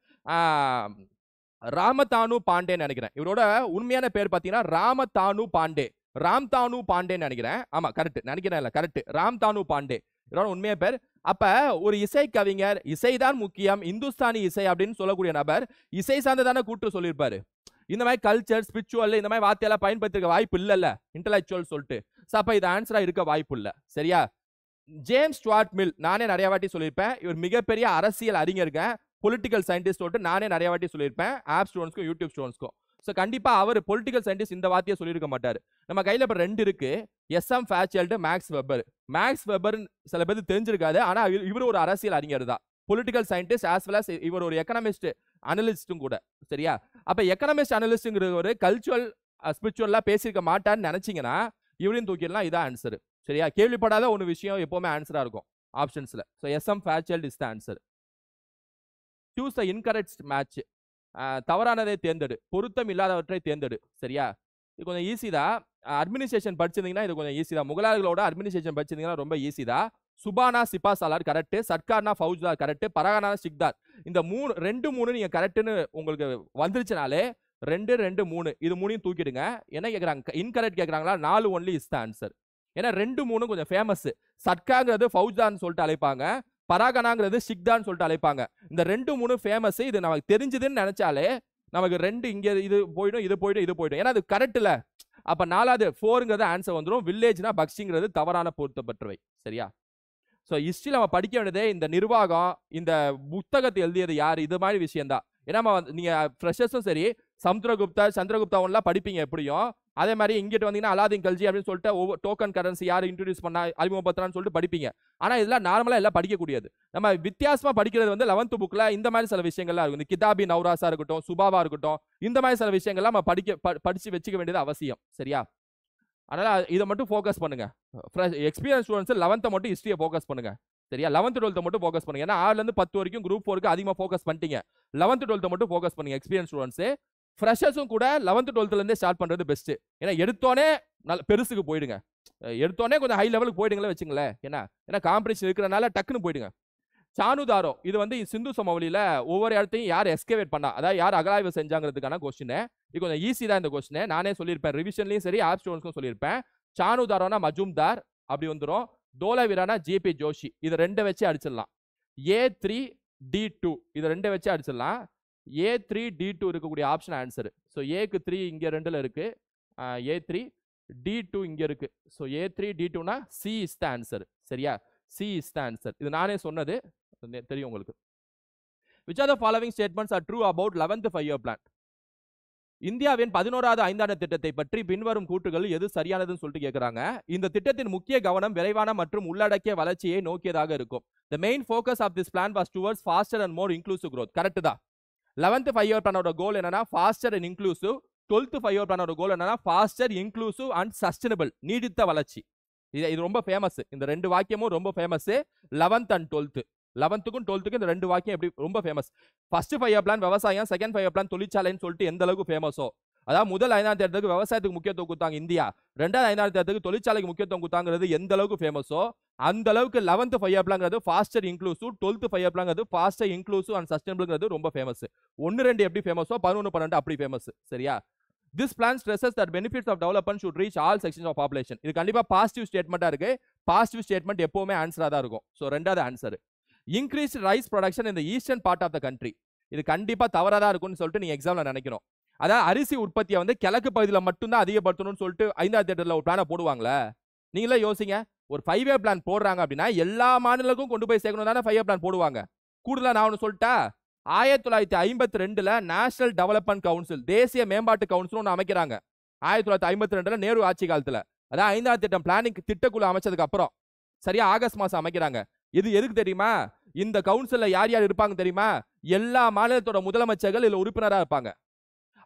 ராமதானு பாண்டேன்னு நினைக்கிறேன். இவரோட உண்மையான பேர் பாத்தீங்கன்னா ராமதானு பாண்டே, ராம்தானு பாண்டேன்னு நினைக்கிறேன். ஆமா கரெக்ட் நினைக்கிறேன், இல்ல கரெக்ட், ராம்தானு பாண்டே இவரோட உண்மையான பேர். அப்ப ஒரு இசை கவிஞர், இசைதான் முக்கியம், இந்துஸ்தானி இசை அப்படின்னு சொல்லக்கூடிய நபர் இசை சார்ந்ததான கூற்று சொல்லியிருப்பாரு. இந்த மாதிரி கல்ச்சர், ஸ்பிரிச்சுவல் இந்த மாதிரி வார்த்தையெல்லாம் பயன்படுத்திருக்க வாய்ப்பு இல்லைல்ல, இன்டலெக்சுவல் சொல்லிட்டு. அப்ப இது ஆன்சரா இருக்க வாய்ப்பு இல்லை. சரியா? ஜேம்ஸ் ஸ்டுவார்ட் மில் நானே நிறைய வாட்டி சொல்லியிருப்பேன். இவர் மிகப்பெரிய அரசியல் அறிஞருங்க, பொலிட்டிக்கல் சயின்டிஸ்ட் நானே நிறைய வாட்டி சொல்லியிருப்பேன், ஆப் ஸ்டூடெண்ட்ஸ்க்கும் யூடியூப் ஸ்டூடெண்ட்ஸ்க்கும். ஸோ கண்டிப்பா அவர் பொலிட்டிக்கல் சயின்டிஸ்ட் இந்த வார்த்தையை சொல்லியிருக்க மாட்டார். நம்ம கையில் இப்போ 2 இருக்கு, எஸ்எம் ஃபேச்சல்டு, மேக்ஸ் வெப்பர். மேக்ஸ் வெப்பர் சில பேர் தெரிஞ்சிருக்காது, ஆனா இவர் ஒரு அரசியல் அறிஞர் தான், political scientist as well as இவர் ஒரு எக்கனாமிஸ்ட் அனலிஸ்டும் கூட. சரியா? அப்ப எக்கனாமிஸ்ட் அனலிஸ்ட்ங்கிற ஒரு கல்ச்சுரல் ஸ்பிரிச்சுவலா பேசியிருக்க மாட்டான்னு நினைச்சீங்கன்னா இவரையும் தூக்கிடலாம். இதான் ஆன்சர். சரியா? கேள்விப்படாத ஒரு விஷயம் எப்பவுமே ஆன்சரா இருக்கும் ஆப்ஷன்ஸ்ல. ஸோ எஸ்எம் ஃபேச்சல்டு is the answer. Choose the incorrect match. தவறானதை தேர்ந்தெடு, பொருத்தம் இல்லாதவற்றை தேர்ந்தெடு. சரியா? இது கொஞ்சம் ஈஸி தான். அட்மினிஸ்ட்ரேஷன் படிச்சிருந்தீங்கன்னா இது கொஞ்சம் ஈஸி தான். முகலாயர்களோட அட்மினிஸ்ட்ரேஷன் படிச்சிருந்தீங்கன்னா ரொம்ப ஈஸி தான். சுபானா சிப்பா சாலார் கரெக்ட், சர்க்கார்னா ஃபௌஜ்தார் கரெக்ட், பரகானா சிக்தார். இந்த 2 3 நீங்க கரெக்ட்னு உங்களுக்கு வந்துருச்சுனாலே 2 2 3 இது 3 தூக்கிடுங்க. என்ன கேக்குறாங்க? இன்கரெக்ட் கேக்குறாங்களா? 4 ஒன்லி இஸ் த ஆன்சர். ஏன்னா 2 3 கொஞ்சம் ஃபேமஸ். சர்க்காங்கிறது ஃபௌஜ்தார்னு சொல்லிட்டு அழைப்பாங்க, பராகனாங்கிறது சிக்தான்னு சொல்லிட்டு அழைப்பாங்க. இந்த 2 3 ஃபேமஸ். இது நமக்கு தெரிஞ்சதுன்னு நினைச்சாலே நமக்கு 2 இங்க இது போயிடும், இது போயிடும், இது போயிடும். ஏன்னா அது கரெக்ட் இல்ல. அப்ப 4வது 4ங்கிறது ஆன்சர் வந்துடும். வில்லேஜ்னா பக்சிங்கிறது தவறான பொருத்தப்பட்டவை. சரியா? ஸோ ஹிஸ்டரி நம்ம படிக்க வேண்டியதே இந்த நிர்வாகம், இந்த புத்தகத்தை எழுதியது யார், இது மாதிரி விஷயம் தான். ஏன்னா நீங்க ஃப்ரெஷர்ஸும் சரி சமுத்திரகுப்தா சந்திரகுப்தாவெல்லாம் படிப்பீங்க எப்படியும். அதே மாதிரி இங்கிட்டு வந்தீங்கன்னா அலாதீன் கல்ஜி அப்படின்னு சொல்லிட்டு ஒவ்வொரு டோக்கன் கரன்சி யார் இன்ட்ரோடியூஸ் பண்ணா, அறிமுகப்படுத்தினான்னு சொல்லிட்டு படிப்பீங்க. ஆனா இதெல்லாம் நார்மலா எல்லாம் படிக்கக்கூடியது. நம்ம வித்தியாசமா படிக்கிறது வந்து 11th புக்ல இந்த மாதிரி சில விஷயங்கள்லாம் இருக்கும். இந்த கிதாப்-இ-நவ்ராஸா இருக்கட்டும், சுபாவா இருக்கட்டும், இந்த மாதிரி சில விஷயங்கள்லாம் நம்ம படிச்சு வச்சுக்க வேண்டியது அவசியம். சரியா? அதனால இதை மட்டும் ஃபோக்கஸ் பண்ணுங்க. எக்ஸ்பீரியன்ஸ் ஸ்டூடெண்ட்ஸ் 11th மட்டும் ஹிஸ்டரியை ஃபோக்கஸ் பண்ணுங்க. சரியா? 11th 12th மட்டும் ஃபோக்கஸ் பண்ணுங்க. ஏன்னா 6ல இருந்து 10 வரைக்கும் குரூப் 4க்கு அதிகமாக ஃபோக்கஸ் பண்ணிட்டீங்க. 11th 12th மட்டும் ஃபோக்கஸ் பண்ணுங்க. எக்ஸ்பீரியன்ஸ் ஸ்டூடெண்ட்ஸ் ஃப்ரெஷர்ஸும் கூட 11th 12th இருந்தே ஸ்டார்ட் பண்றது பெஸ்ட். ஏன்னா எடுத்தோனே பெருசுக்கு போயிடுங்க, எடுத்தோனே கொஞ்சம் ஹை லெவலுக்கு போயிடுங்களே வச்சுங்களேன். ஏன்னா காம்படிஷன் இருக்கிறனால டக்குன்னு போயிடுங்க. சானுதாரோ இது வந்து சிந்து சமவெளியில ஒவ்வொரு இடத்தையும் யார் எஸ்கவேட் பண்ணா, அதாவது யார் அகலாய்வு செஞ்சாங்கிறதுக்கான கொஸ்டின். இது கொஞ்சம் ஈஸி தான் இந்த கொஸ்டின். நானே சொல்லியிருப்பேன், ரிவிஷன்லயும் சரி ஆப் ஸ்டூடெண்ட்ஸ்க்கும் சொல்லியிருப்பேன். சானுதாரோனா மஜும்தார் அப்படி வந்துடும். தோலவீரானா ஜேபி ஜோஷி. இது 2 வச்சு அடிச்சிடலாம். A3D2 இது 2 வச்சு அடிச்சிடலாம். A3D2 இருக்கக்கூடிய ஆப்ஷன் ஆன்சர். ஸோ ஏக்கு 3 இங்க 2ல இருக்கு, A3 D2 இங்க இருக்கு. So A3 D2னா C is the answer. சரியா? C is the answer. இது நானே சொன்னது தெரியும் உங்களுக்கு. Which are the following statements are true about 11th 5-year plan? இந்தியாவின் 11வது ஐந்தாண்டு திட்டத்தை பற்றி பின்வரும் கூற்றுகள் எது சரியானதுன்னு சொல்லிட்டு கேட்கறாங்க. இந்த திட்டத்தின் முக்கிய கவனம் விரைவான மற்றும் உள்ளடக்கிய வளர்ச்சியை நோக்கியதாக இருக்கும். The main focus of this plan was towards faster and more inclusive growth. Correct தான். 11th 5-year பிளானோட கோல் என்னன்னா faster and inclusive. 12th 5-year பிளானோட கோல் என்னன்னா faster, inclusive and sustainable. நீடித்த வளர்ச்சி. இது ரொம்ப ஃபேமஸ். இந்த ரெண்டு வாக்கியமும் ரொம்ப ஃபேமஸ். 11th and 12th. 11th-க்கும் 12th-க்கும் இந்த ரெண்டு வாக்கியம் எப்படி ரொம்ப ஃபேமஸ். ஃபர்ஸ்ட் 5-year பிளான் விவசாயம், செகண்ட் 5-year பிளான் தொழிற்சாலைன்னு சொல்லிட்டு எந்த அளவுக்கு ஃபேமஸோ, அதாவது முதல் ஐந்தாண்டு திட்டத்துக்கு விவசாயத்துக்கு முக்கியத்துவம் கொடுத்தாங்க இந்தியா, ரெண்டாவது ஐந்தாண்டு திட்டத்துக்கு தொழிற்சாலைக்கு முக்கியத்துவம் கொடுத்தாங்கிறது எந்த அளவுக்கு ஃபேமஸோ அந்த அளவுக்கு 11th 5-year பிளான்ங்கிறது ஃபாஸ்டர் இன்க்ளூசிவ், 12th 5-year பிளான்ங்கிறது ஃபாஸ்டர் இன்க்ளூசிவ் அண்ட் சஸ்டைனபிள்ங்கிறது ரொம்ப ஃபேமஸ். 1-2 எப்படி ஃபேமஸோ 11-12 அப்படி ஃபேமஸ். சரியா? This plan stresses that benefits of development should reach all sections of population. இது கண்டிப்பா பாசிட்டிவ் ஸ்டேட்மெண்டா இருக்கு. பாசிட்டிவ் ஸ்டேட்மெண்ட் எப்பவுமே ஆன்சரா தான் இருக்கும். சோ ரெண்டாவது answer. Increased rice production in the eastern part of the country. இது கண்டிப்பா தவறா தான் இருக்கும்னு சொல்லிட்டு நீங்க எக்ஸாம்ல நினைக்கணும். அதாவது அரிசி உற்பத்தியை வந்து கிழக்கு பகுதியில் மட்டும் தான் அதிகப்படுத்தணும்னு சொல்லிட்டு ஐந்தாவது திட்டத்தில் ஒரு பிளானை போடுவாங்களே. நீங்களே யோசிங்க, ஒரு 5-year பிளான் போடுறாங்க அப்படின்னா எல்லா மாநிலங்களுக்கும் கொண்டு போய் சேர்க்கணும் தானே 5-year பிளான் போடுவாங்க. கூடுதலா நான் ஒன்று சொல்லிட்டா, 1952ல நேஷனல் டெவலப்மெண்ட் கவுன்சில், தேசிய மேம்பாட்டு கவுன்சில் ஒன்று அமைக்கிறாங்க. 1952ல நேரு ஆட்சி காலத்துல, அதான் ஐந்தாவது திட்டம் பிளானிங் திட்டக்குழு அமைச்சதுக்கு அப்புறம் சரியா ஆகஸ்ட் மாசம் அமைக்கிறாங்க. இது எதுக்கு தெரியுமா? இந்த கவுன்சில்ல யார் யார் இருப்பாங்க தெரியுமா? எல்லா மாநிலத்தோட முதலமைச்சர்கள் இதுல உறுப்பினராக இருப்பாங்க.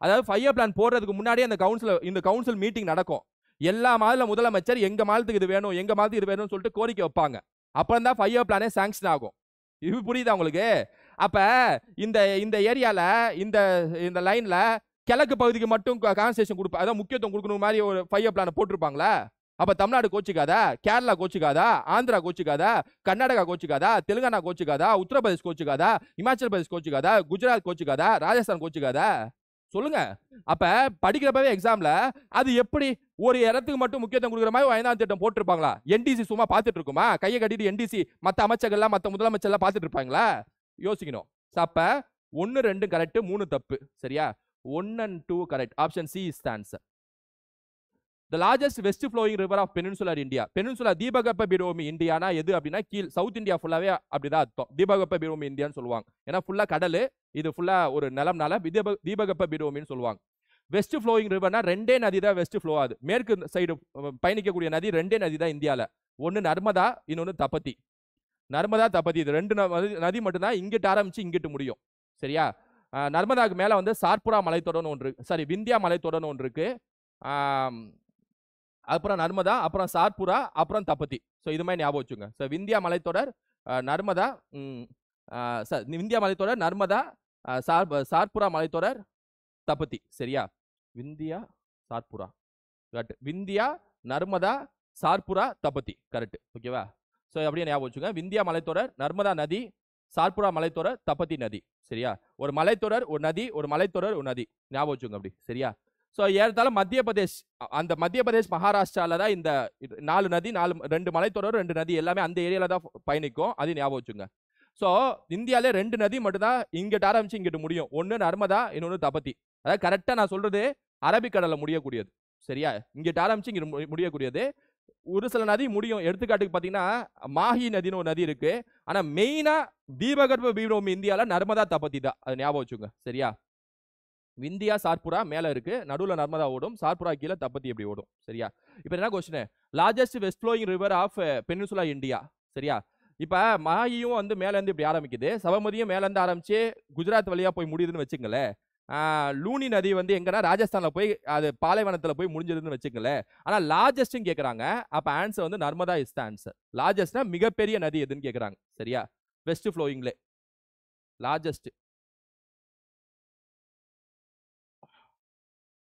அதாவது 5-year பிளான் போடுறதுக்கு முன்னாடியே இந்த கவுன்சில் மீட்டிங் நடக்கும். எல்லா மாநில முதலமைச்சர் எங்க மாநிலத்துக்கு இது வேணும், எங்க மாநிலத்துக்கு இது வேணும்னு சொல்லிட்டு கோரிக்கை வைப்பாங்க. அப்புறம் தான் 5-year பிளானே சாங்ஷன் ஆகும். இது புரியுதா உங்களுக்கு? அப்ப இந்த ஏரியால இந்த லைன்ல கிழக்கு பகுதிக்கு மட்டும் கான்செஷன் கொடுப்பா, அதான் முக்கியத்துவம் கொடுக்கணும் மாதிரி ஒரு 5-year பிளான் போட்டிருப்பாங்களா? அப்ப தமிழ்நாடு கோச்சிக்காதா, கேரளா கோச்சிக்காதா, ஆந்திரா கோச்சிக்காதா, கர்நாடகா கோச்சிக்காதா, தெலுங்கானா கோச்சிக்காதா, உத்தரப்பிரதேஷ் கோச்சிக்காதா, இமாச்சல் பிரதேஷ் கோச்சிக்காதா, குஜராத் கோச்சிக்காதா, ராஜஸ்தான் கோச்சிக்காதா? சொல்லுங்க. அப்ப படிக்கிறப்பவே எக்ஸாம்ல அது எப்படி ஒரு இடத்துக்கு மட்டும் முக்கியத்துவம் கொடுக்குற மாதிரி ஒரு ஐந்தாம் திட்டம் போட்டிருப்பாங்களா? என்டிசி சும்மா பார்த்துட்டு இருக்குமா? கையை கட்டிட்டு என்டிசி மத்த அமைச்சர்கள்லாம் மத்த முதலமைச்சர்லாம் பார்த்துட்டு இருப்பாங்களா? யோசிக்கணும். அப்ப 1, 2 கரெக்ட், 3 தப்பு. சரியா? 1 and 2 correct. Option C is the answer. The largest west flowing river of peninsular India. Peninsula தீபகற்ப பீடபூமி இந்தியானா எது அப்படின்னா கீழ் சவுத் இந்தியா ஃபுல்லாவே அப்படிதான் அர்த்தம். தீபகற்ப பீடபூமி இந்தியான்னு சொல்லுவாங்க. ஏன்னா ஃபுல்லா கடல், இது ஃபுல்லா ஒரு நிலம்னால தீபகற்ப பீடபூமின்னு சொல்லுவாங்க. வெஸ்ட் ஃப்ளோயிங் ரிவர்னா ரெண்டே நதி தான் வெஸ்ட் ஃப்ளோ ஆகுது. மேற்கு சைடு பயணிக்கக்கூடிய நதி ரெண்டே நதி தான் இந்தியால. ஒன்னு நர்மதா, இன்னொன்னு தபதி. நர்மதா தபதி இது ரெண்டு நதி மட்டும்தான் இங்கிட்டு ஆரம்பிச்சு இங்கிட்டு முடியும். சரியா? நர்மதாக்கு மேல வந்து சார்புரா மலைத்தொடர்னு ஒன்று இருக்கு. சாரி, விந்தியா மலைத்தொடர்னு ஒன்று இருக்கு. அப்புறம் நர்மதா, அப்புறம் சார்புரா, அப்புறம் தபதி. ஸோ இது மாதிரி ஞாபகம் வச்சுங்க. ஸோ விந்தியா மலைத்தொடர், நர்மதா, விந்தியா மலைத்தொடர், நர்மதா, சார்புரா மலைத்தொடர், தபதி. சரியா? விந்தியா, சார்புரா, கரெக்ட். விந்தியா, நர்மதா, சார்புரா, தபதி, கரெக்ட். ஓகேவா? ஸோ அப்படியே ஞாபகம் வச்சுங்க. விந்தியா மலைத்தொடர், நர்மதா நதி, சார்புரா மலைத்தொடர், தபதி நதி. சரியா? ஒரு மலைத்தொடர், ஒரு நதி, ஒரு மலைத்தொடர், ஒரு நதி. ஞாபகம் வச்சுங்க அப்படி. சரியா? ஸோ ஏறத்தாழ மத்திய பிரதேஷ், அந்த மத்திய பிரதேஷ் மகாராஷ்டிரால தான் இந்த 4 நதி, 2 மலைத்தொடர், 2 நதி எல்லாமே அந்த ஏரியால தான் பயணிக்கும். அது ஞாபகம் வச்சுங்க. ஸோ இந்தியாவிலே 2 நதி மட்டும்தான் இங்கிட்ட ஆரம்பிச்சு இங்கிட்டு முடியும். ஒன்று நர்மதா, இன்னொன்று தபதி. அதாவது கரெக்டாக நான் சொல்றது அரபிக்கடலில் முடியக்கூடியது. சரியா? இங்கிட்ட ஆரம்பிச்சு இங்கிட்டு முடியக்கூடியது. ஒரு சில நதி முடியும். எடுத்துக்காட்டுக்கு பார்த்தீங்கன்னா மாஹி நதினு ஒரு நதி இருக்கு. ஆனால் மெயினா தீபகற்ப பீடபூமி இந்தியாவில் நர்மதா தபதி தான். அது ஞாபகம் வச்சுங்க. சரியா? விந்தியா சார்புரா மேல இருக்கு, நடுவில் நர்மதா ஓடும், சார்புரா கீழே தபதி எப்படி ஓடும். சரியா? இப்போ என்ன question? Largest west flowing river of peninsula India. சரியா? இப்போ மாஹியும் வந்து மேலேருந்து இப்படி ஆரம்பிக்குது, சபர்மதியும் மேலேருந்து ஆரம்பிச்சு குஜராத் வழியா போய் முடியுதுன்னு வச்சுங்களேன். லூனி நதி வந்து எங்கன்னா ராஜஸ்தான்ல போய் அது பாலைவனத்தில் போய் முடிஞ்சதுன்னு வச்சுங்களேன். ஆனால் லார்ஜஸ்ட்னு கேட்குறாங்க. அப்போ ஆன்சர் வந்து நர்மதா இஸ் த ஆன்சர். லார்ஜஸ்ட்னா மிகப்பெரிய நதி எதுன்னு கேட்குறாங்க. சரியா? வெஸ்ட் ஃப்ளோயிங்ல லார்ஜஸ்ட்.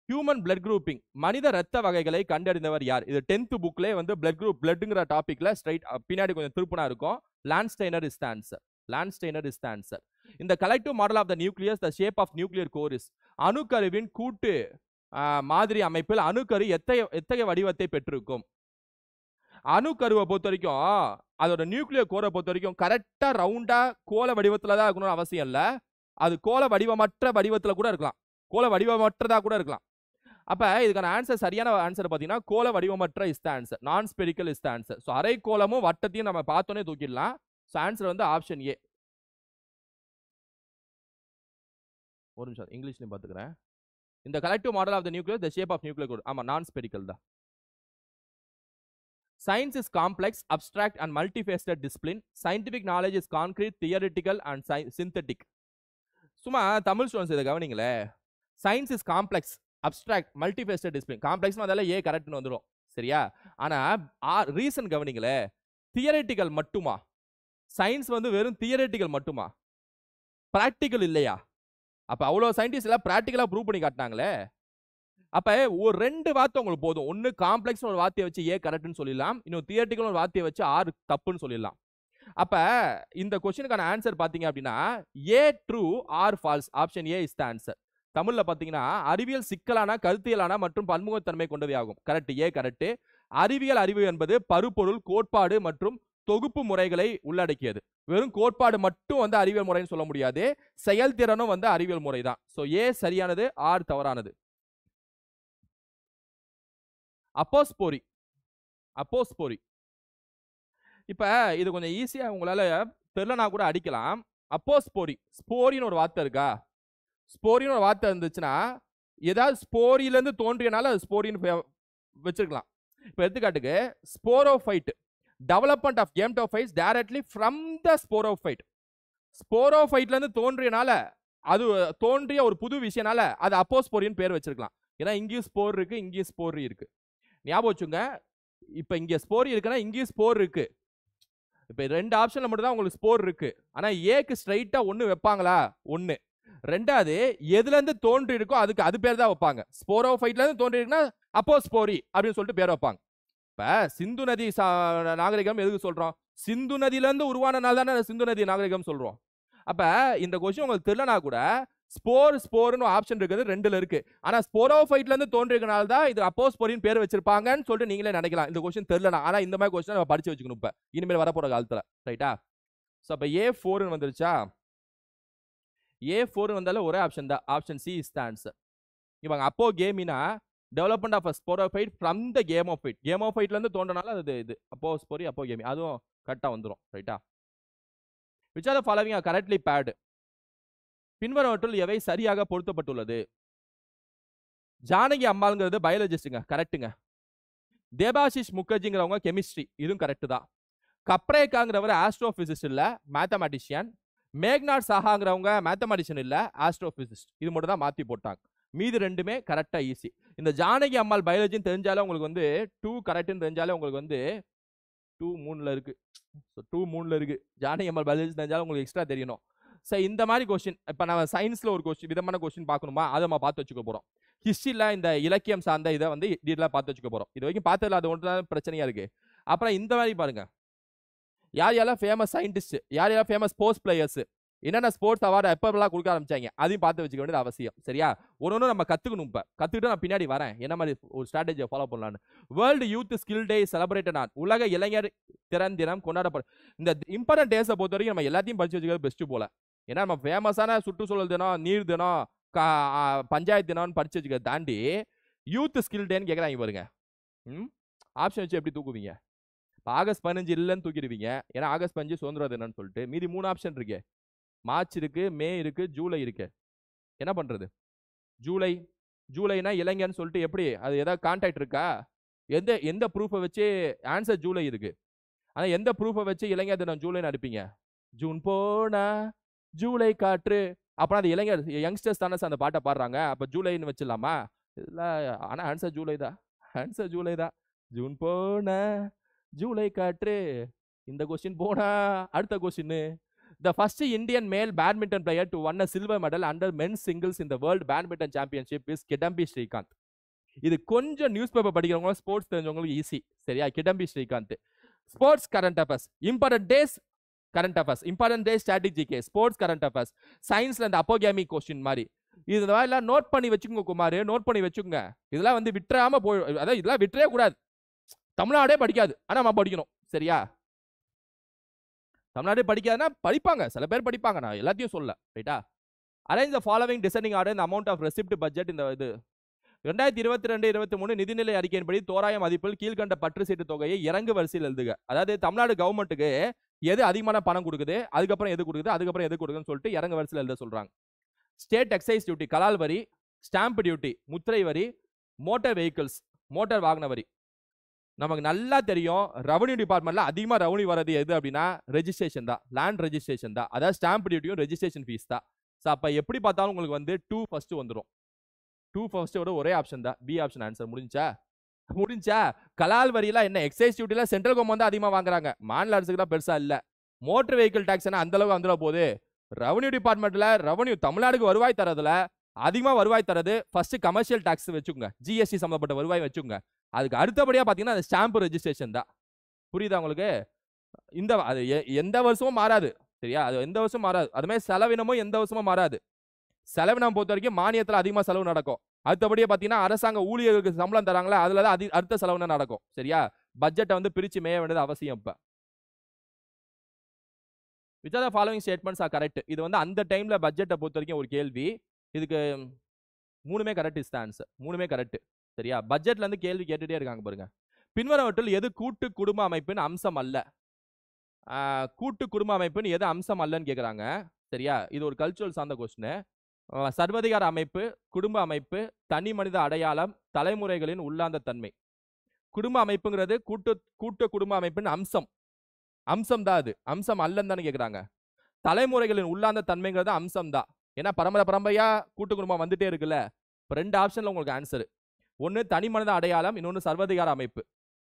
ஹியூமன் பிளட் குரூப்பிங், மனித ரத்த வகைகளை கண்டறிந்தவர் யார்? இது 10th புக்லேயே வந்து பிளட்ங்கிற டாபிக்ல ஸ்ட்ரைட் பின்னாடி கொஞ்சம் திருப்புனா இருக்கும். Landsteiner is the answer. Landsteiner is the answer. இந்த collective model of the nucleus, the shape of nuclear core is. அணுக்கருவின் கூட்டு மாதிரி அமைப்பில் அணுக்கரு எத்தகைய வடிவத்தை பெற்றிருக்கும்? அணுக்கருவை பொறுத்த வரைக்கும், அதோட நியூக்ளியர் கோரை பொறுத்த வரைக்கும் கரெக்டா ரவுண்டா கோல வடிவத்துல தான் இருக்கணும்னு அவசியம் இல்லை. அது கோல வடிவமற்ற வடிவத்துல கூட இருக்கலாம். கோல வடிவமற்றதா கூட இருக்கலாம். அப்ப இதுக்கான ஆன்சர் சரியான ஆன்சர் பாத்தீங்கன்னா கோள வடிவமற்ற is the answer, non spherical is the answer. So அரை கோளமும் வட்டத்தையும் நம்ம பார்த்தோன்னே தூக்கிடலாம். ஸோ ஆன்சர் வந்து ஆப்ஷன் ஏ. ஒரு நிமிஷம் இங்கிலீஷ்லயும் பாத்துக்கிறேன். இந்த collective model of the nucleus, the shape of nuclear coat. ஆமா, நான் ஸ்பெரிக்கல் தான். Science is complex, abstract and multifaceted discipline. Scientific knowledge is concrete, theoretical and synthetic. சும்மா தமிழ் ஸ்டூடெண்ட்ஸ் இதை கவனிங்களே. Science is complex, abstract, multifaceted discipline. காம்ப்ளெக்ஸ்னு அதெல்லாம் A கரெக்ட்னு வந்துடும், சரியா? ஆனா ரீசன் கவனிங்களே, தியரட்டிக்கல் மட்டுமா? சயின்ஸ் வந்து வெறும் தியரட்டிக்கல் மட்டுமா, பிராக்டிக்கல் இல்லையா? அப்ப அவ்வளவு சயின்டிஸ்ட் எல்லாம் பிராக்டிக்கலா ப்ரூவ் பண்ணி காட்டினாங்களே. அப்ப ஒரு ரெண்டு வார்த்தை உங்களுக்கு போதும். ஒன்னு காம்ப்ளெக்ஸ் ஒரு வார்த்தையை வச்சு ஏ கரெக்ட்னு சொல்லிடலாம், இன்னும் தியரட்டிக்கல் ஒரு வார்த்தையை வச்சு ஆர் தப்புன்னு சொல்லிடலாம். அப்ப இந்த கொஸ்டினுக்கான ஆன்சர் பாத்தீங்க அப்படின்னா A true or false, option A is the answer. தமிழ்ல பாத்தீங்கன்னா அறிவியல் சிக்கலான, கருத்தியலான மற்றும் பன்முகத்தன்மை கொண்டவை ஆகும். Correct, A correct. அறிவியல் அறிவு என்பது பருப்பொருள், கோட்பாடு மற்றும் தொகுப்பு முறைகளை உள்ளடக்கியது. வெறும் கோட்பாடு மட்டும் வந்து அறிவியல் முறைன்னு சொல்ல முடியாது, செயல்திறனும் வந்து அறிவியல் முறை தான். ஸோ ஏ சரியானது, ஆர் தவறானது. அப்போஸ்போரி, அப்போஸ்போரி. இப்ப இது கொஞ்சம் ஈஸியா உங்களால தெரியலனா கூட அடிக்கலாம். அப்போஸ்போரி, ஸ்போரின்னு ஒரு வார்த்தை இருக்கா? ஸ்போரின்னு ஒரு வார்த்தை இருந்துச்சுன்னா ஏதாவது ஸ்போரியில இருந்து தோன்றியனால அது ஸ்போரின்னு வச்சிருக்கலாம். இப்ப எடுத்துக்காட்டுக்கு sporophyte, development of gametophytes directly from the sporophyte. ஸ்போரோஃபைட்ல இருந்து தோன்றியனால, அது தோன்றிய ஒரு புது விஷயனால அது அப்போஸ்போரின்னு பேர் வச்சிருக்கலாம். ஏன்னா இங்கேயும் ஸ்போர் இருக்கு, இங்கேயும் ஸ்போரி இருக்கு. ஞாபகம் வச்சுங்க, இப்ப இங்க ஸ்போரி இருக்குன்னா இங்கேயும் ஸ்போர் இருக்கு. இப்ப ரெண்டு ஆப்ஷன்ல மட்டும் தான் உங்களுக்கு ஸ்போர் இருக்கு. ஆனா ஏக்கு ஸ்ட்ரைட்டா ஒண்ணு வைப்பாங்களா? ஒண்ணு. ரெண்டாவது எதுல இருந்து தோன்றி இருக்கோ அதுக்கு அது பேர் தான் வைப்பாங்க. ஸ்போரோஃபைட்ல இருந்து தோன்றி இருக்குன்னா அப்போஸ்போரி அப்படின்னு சொல்லிட்டு பேர் வைப்பாங்க. இப்ப சிந்து நதி நாகரிகம் எதுக்கு சொல்றோம்? சிந்து நதியில இருந்து உருவானனால தானே சிந்து நதி நாகரிகம் சொல்றோம். அப்ப இந்த கொஸ்டின் உங்களுக்கு தெரியலனா கூட ஸ்போர்னு ஆப்ஷன் இருக்குது, ரெண்டுல இருக்கு. ஆனா ஸ்போரோஃபைட்ல இருந்து தோன்றியனால தான் இது அப்போஸ்போரின்னு பேர் வச்சிருப்பாங்கன்னு சொல்லிட்டு நீங்களே நினைக்கலாம். இந்த கொஸ்டின் தெரியலனா. ஆனா இந்த மாதிரி கொஸ்டின் நம்ம படிச்சு வச்சுக்கணும் இப்ப இனிமேல் வரப்போற காலத்துல, ரைட்டா? சோ அப்ப A4 வந்துருச்சா? A4 வந்தால ஒரே ஆப்ஷன் தான், option C is the answer. இவங்க அப்போ கேமினா development of sporophyte from the gametophyte, கேமோஃபைட்ல இருந்து தோன்றனால அது இது அப்போஸ்போரி, அப்போ கேமி, அதுவும் கரெக்டா வந்துரும், ரைட்டா? which are the following are correctly paired? பின்வருவற்றுள் எவை சரியாக பொருத்தப்பட்டுள்ளது? ஜானகி அம்மாள்ங்கிறது பயாலஜிஸ்ட்ங்க, கரெக்ட்டுங்க. தேபாஷிஷ் முகர்ஜிங்கிறவங்க கெமிஸ்ட்ரி, இதுவும் கரெக்ட் தான். கப்ரேகாங்கிறவர் ஆஸ்ட்ரோபிசிஸ்ட் இல்ல, மேத்தமேட்டிஷியன். மேக்நாட் சாஹாங்கிறவங்க மேத்தமேட்டிஷியன் இல்ல, ஆஸ்ட்ரோபிசிஸ்ட். இது மட்டும் தான் மாத்தி போட்டாங்க. மீது ரெண்டுமே கரெக்டா ஈஸி. இந்த ஜானகி அம்மாள் பயாலஜின்னு தெரிஞ்சாலே உங்களுக்கு வந்து 2 கரெக்ட்னு தெரிஞ்சாலே உங்களுக்கு வந்து 2 3ல இருக்கு. 2 3ல இருக்கு. ஜானகி அம்மாள் பயாலஜி தெரிஞ்சாலும் உங்களுக்கு எக்ஸ்ட்ரா தெரியணும். சரி, இந்த மாதிரி கொஸ்டின் இப்போ நம்ம சயின்ஸ்ல ஒரு கொஸ்டின் விதமான கொஸ்டின் பார்க்கணுமா, அதை நம்ம பார்த்து வச்சுக்க போறோம். ஹிஸ்டரியில இந்த இலக்கியம் சார்ந்த இதை வந்து டீட்டெயிலாக பார்த்து வச்சுக்க போறோம். இது வரைக்கும் பார்த்ததுல அது ஒன்று தான் பிரச்சனையா இருக்கு. அப்புறம் இந்த மாதிரி பாருங்க, யார் யாரெல்லாம் ஃபேமஸ் சயின்டிஸ்ட், யார் யாரெல்லாம் ஃபேமஸ் ஸ்போர்ட்ஸ் பிளேயர்ஸ், என்னென்ன ஸ்போர்ட்ஸ் அவார்டு எப்பெல்லாம் கொடுக்க ஆரம்பிச்சாங்க, அதையும் பார்த்து வச்சுக்க வேண்டியது அவசியம், சரியா? ஒன்று நம்ம கற்றுக்கணும். இப்போ கற்றுக்கிட்டு நான் பின்னாடி வரேன் என்ன மாதிரி ஒரு ஸ்ட்ராட்டஜியை ஃபாலோ பண்ணலான்னு. World youth skill day celebrated on, உலக இளைஞர் திறன் தினம் கொண்டாடப்படும். இந்த இம்பார்ட்டன்ட் டேஸை பொறுத்த வரைக்கும் நம்ம எல்லாத்தையும் படிச்சு வச்சுக்கிறது பெஸ்ட் போல. ஏன்னா நம்ம ஃபேமஸான சுற்றுச்சூழல் தினம், நீர் தினம், பஞ்சாயத்து தினம்னு படிச்சு வச்சுக்கிறத தாண்டி யூத் ஸ்கில் டேன்னு கேட்குறாங்க பாருங்க. ஆப்ஷன் வச்சு எப்படி தூக்குவீங்க? ஆகஸ்ட் 15 இல்லைன்னு தூக்கிடுவீங்க, ஏன்னா ஆகஸ்ட் 15 சுதந்திர தினம்னு சொல்லிட்டு. மீதி 3 ஆப்ஷன் இருக்கு, மார்ச் இருக்கு, மே இருக்கு, ஜூலை இருக்கு. என்ன பண்றது? ஜூலைனா இளைஞன்னு சொல்லிட்டு எப்படி, அது ஏதாவது கான்டாக்ட் இருக்கா? எந்த ப்ரூஃபை வச்சு ஆன்சர் ஜூலை இருக்கு, ஆனா எந்த ப்ரூஃபை வச்சு இளைஞர் தினம் ஜூலைன்னு அனுப்பிங்க? ஜூன் போனா ஜூலை காற்று, அப்புறம் அது இளைஞர் யங்ஸ்டர்ஸ் தானே அந்த பாட்டை பாடுறாங்க, அப்ப ஜூலைன்னு வச்சிடலாமா? இல்ல, ஆனா ஆன்சர் ஜூலை தான், ஆன்சர் ஜூலை தான். ஜூன் போனா ஜூலை காற்று. இந்த கொஸ்டின் போனா அடுத்த question. The first Indian male badminton player to win a silver medal under men's singles in the World Badminton Championship is Kidambi Srikanth. இது கொஞ்சம் நியூஸ் பேப்பர் படிக்கிறவங்க, ஸ்போர்ட்ஸ் தெரிஞ்சவங்களுக்கு ஈஸி, சரியா? Kidambi Srikanth. Sports current affairs, important days current affairs, important days strategy K, sports current affairs, சயின்ஸ்ல இந்த அப்போகேமி question மாதிரி இதெல்லாம் note பண்ணி வச்சுக்கோங்க குமார், நோட் பண்ணி வச்சுக்கோங்க. இதெல்லாம் வந்து விட்டுறாம போய், அதாவது இதெல்லாம் விட்டுறவே கூடாது. தமிழ்நாடே படிக்காது, ஆனா நம்ம படிக்கணும், சரியா? தமிழ்நாடு படிக்காதுன்னா படிப்பாங்க, சில பேர் படிப்பாங்க, நான் எல்லாத்தையும் சொல்ல, ரைட்டா? Arrange the following designing order இந்த அமௌண்ட் ஆஃப் ரெசிப்ட் பட்ஜெட். இந்த இது 2022-23 நிதிநிலை அறிக்கையின்படி தோராய மதிப்பில் கீழ்கண்ட பற்று சீட்டு தொகையை இறங்கு வரிசையில் எழுதுக. அதாவது தமிழ்நாடு கவர்மெண்ட்டுக்கு எது அதிகமான பணம் கொடுக்குது, அதுக்கப்புறம் எது கொடுக்குது, அதுக்கப்புறம் எது கொடுக்குதுன்னு சொல்லிட்டு இறங்கு வரிசையில் எழுத சொல்றாங்க. ஸ்டேட் எக்ஸைஸ் டியூட்டி கலால் வரி, ஸ்டாம்ப் டியூட்டி முத்திரை வரி, மோட்டார் வெஹிக்கிள்ஸ் மோட்டார் வாகன வரி. நமக்கு நல்லா தெரியும் ரெவன்யூ டிபார்ட்மெண்ட்ல அதிகமா ரெவன்யூ வரது எது அப்படின்னா ரெஜிஸ்ட்ரேஷன் தான், லேண்ட் ரெஜிஸ்ட்ரேஷன் தான். அதாவது ஸ்டாம்ப் டியூட்டியும் ரெஜிஸ்ட்ரேஷன் ஃபீஸ் தான். ஸோ அப்போ எப்படி பார்த்தாலும் உங்களுக்கு வந்து 2 ஃபர்ஸ்ட் வந்துடும். 2 ஃபர்ஸ்டோட ஒரே ஆப்ஷன் தான், பி ஆப்ஷன் ஆன்சர். முடிஞ்சா கலால் வரியெல்லாம் என்ன எக்ஸைஸ் டியூட்டில சென்ட்ரல் கவர்மெண்ட் தான் அதிகமாக வாங்குறாங்க, மாநில அரசுக்கு தான் பெருசா இல்ல. மோட்டர் வெஹிக்கிள் டாக்ஸ் அந்த அளவுக்கு வந்துட போகுது. ரெவன்யூ டிபார்ட்மெண்ட்ல ரெவன்யூ தமிழ்நாடுக்கு வருவாய் தரதுல அதிகமாக வருவாய் தரது ஃபர்ஸ்ட் கமர்ஷியல் டாக்ஸ் வச்சுக்கோங்க, ஜிஎஸ்டி சம்பந்தப்பட்ட வருவாய் வச்சுக்கோங்க. அதுக்கு அடுத்தபடியாக பார்த்தீங்கன்னா அது ஸ்டாம்ப் ரெஜிஸ்ட்ரேஷன் தான். புரியுதா உங்களுக்கு? அது எந்த வருஷமும் மாறாது, சரியா? அது எந்த வருஷமும் மாறாது. அது மாதிரி செலவினமும் எந்த வருஷமும் மாறாது. செலவினம் பொறுத்த வரைக்கும் மானியத்தில் அதிகமாக செலவு நடக்கும். அடுத்தபடியே பார்த்தீங்கன்னா அரசாங்க ஊழியர்களுக்கு சம்பளம் தராங்களா அதுல தான் அடுத்த செலவினம் நடக்கும், சரியா? பட்ஜெட்டை வந்து பிரிச்சு மேய வேண்டியது அவசியம். இப்ப which are the following statements are correct? இது வந்து அந்த டைம்ல பட்ஜெட்டை பொறுத்த வரைக்கும் ஒரு கேள்வி. இதுக்கு 3மே கரெக்ட் இஸ் த ஆன்சர். 3மே கரெக்ட், சரியா? பட்ஜெட்ல இருந்து கேள்வி கேட்டுட்டே இருக்காங்க பாருங்க. பின்வரவற்றில் எது கூட்டு குடும்ப அமைப்பின் அம்சம் அல்ல? கூட்டு குடும்ப அமைப்பின் எது அம்சம் அல்லன்னு கேட்குறாங்க, சரியா? இது ஒரு கல்ச்சுரல் சார்ந்த கொஸ்டின். சர்வதிகார அமைப்பு, குடும்ப அமைப்பு, தனி மனித அடையாளம், தலைமுறைகளின் உள்ளார்ந்த தன்மை. குடும்ப அமைப்புங்கிறது கூட்டு குடும்ப அமைப்பின் அம்சம் தான். அது அம்சம் அல்லன்னு தானே கேட்குறாங்க. தலைமுறைகளின் உள்ளார்ந்த தன்மைங்கிறது அம்சம் தான். ஏன்னா பரம்பரையா கூட்டு குடும்பம் வந்துட்டே இருக்குல்ல. இப்போ 2 ஆப்ஷன்ல உங்களுக்கு ஆன்சர். ஒன்று தனி மனித அடையாளம், இன்னொன்று சர்வதிகார அமைப்பு.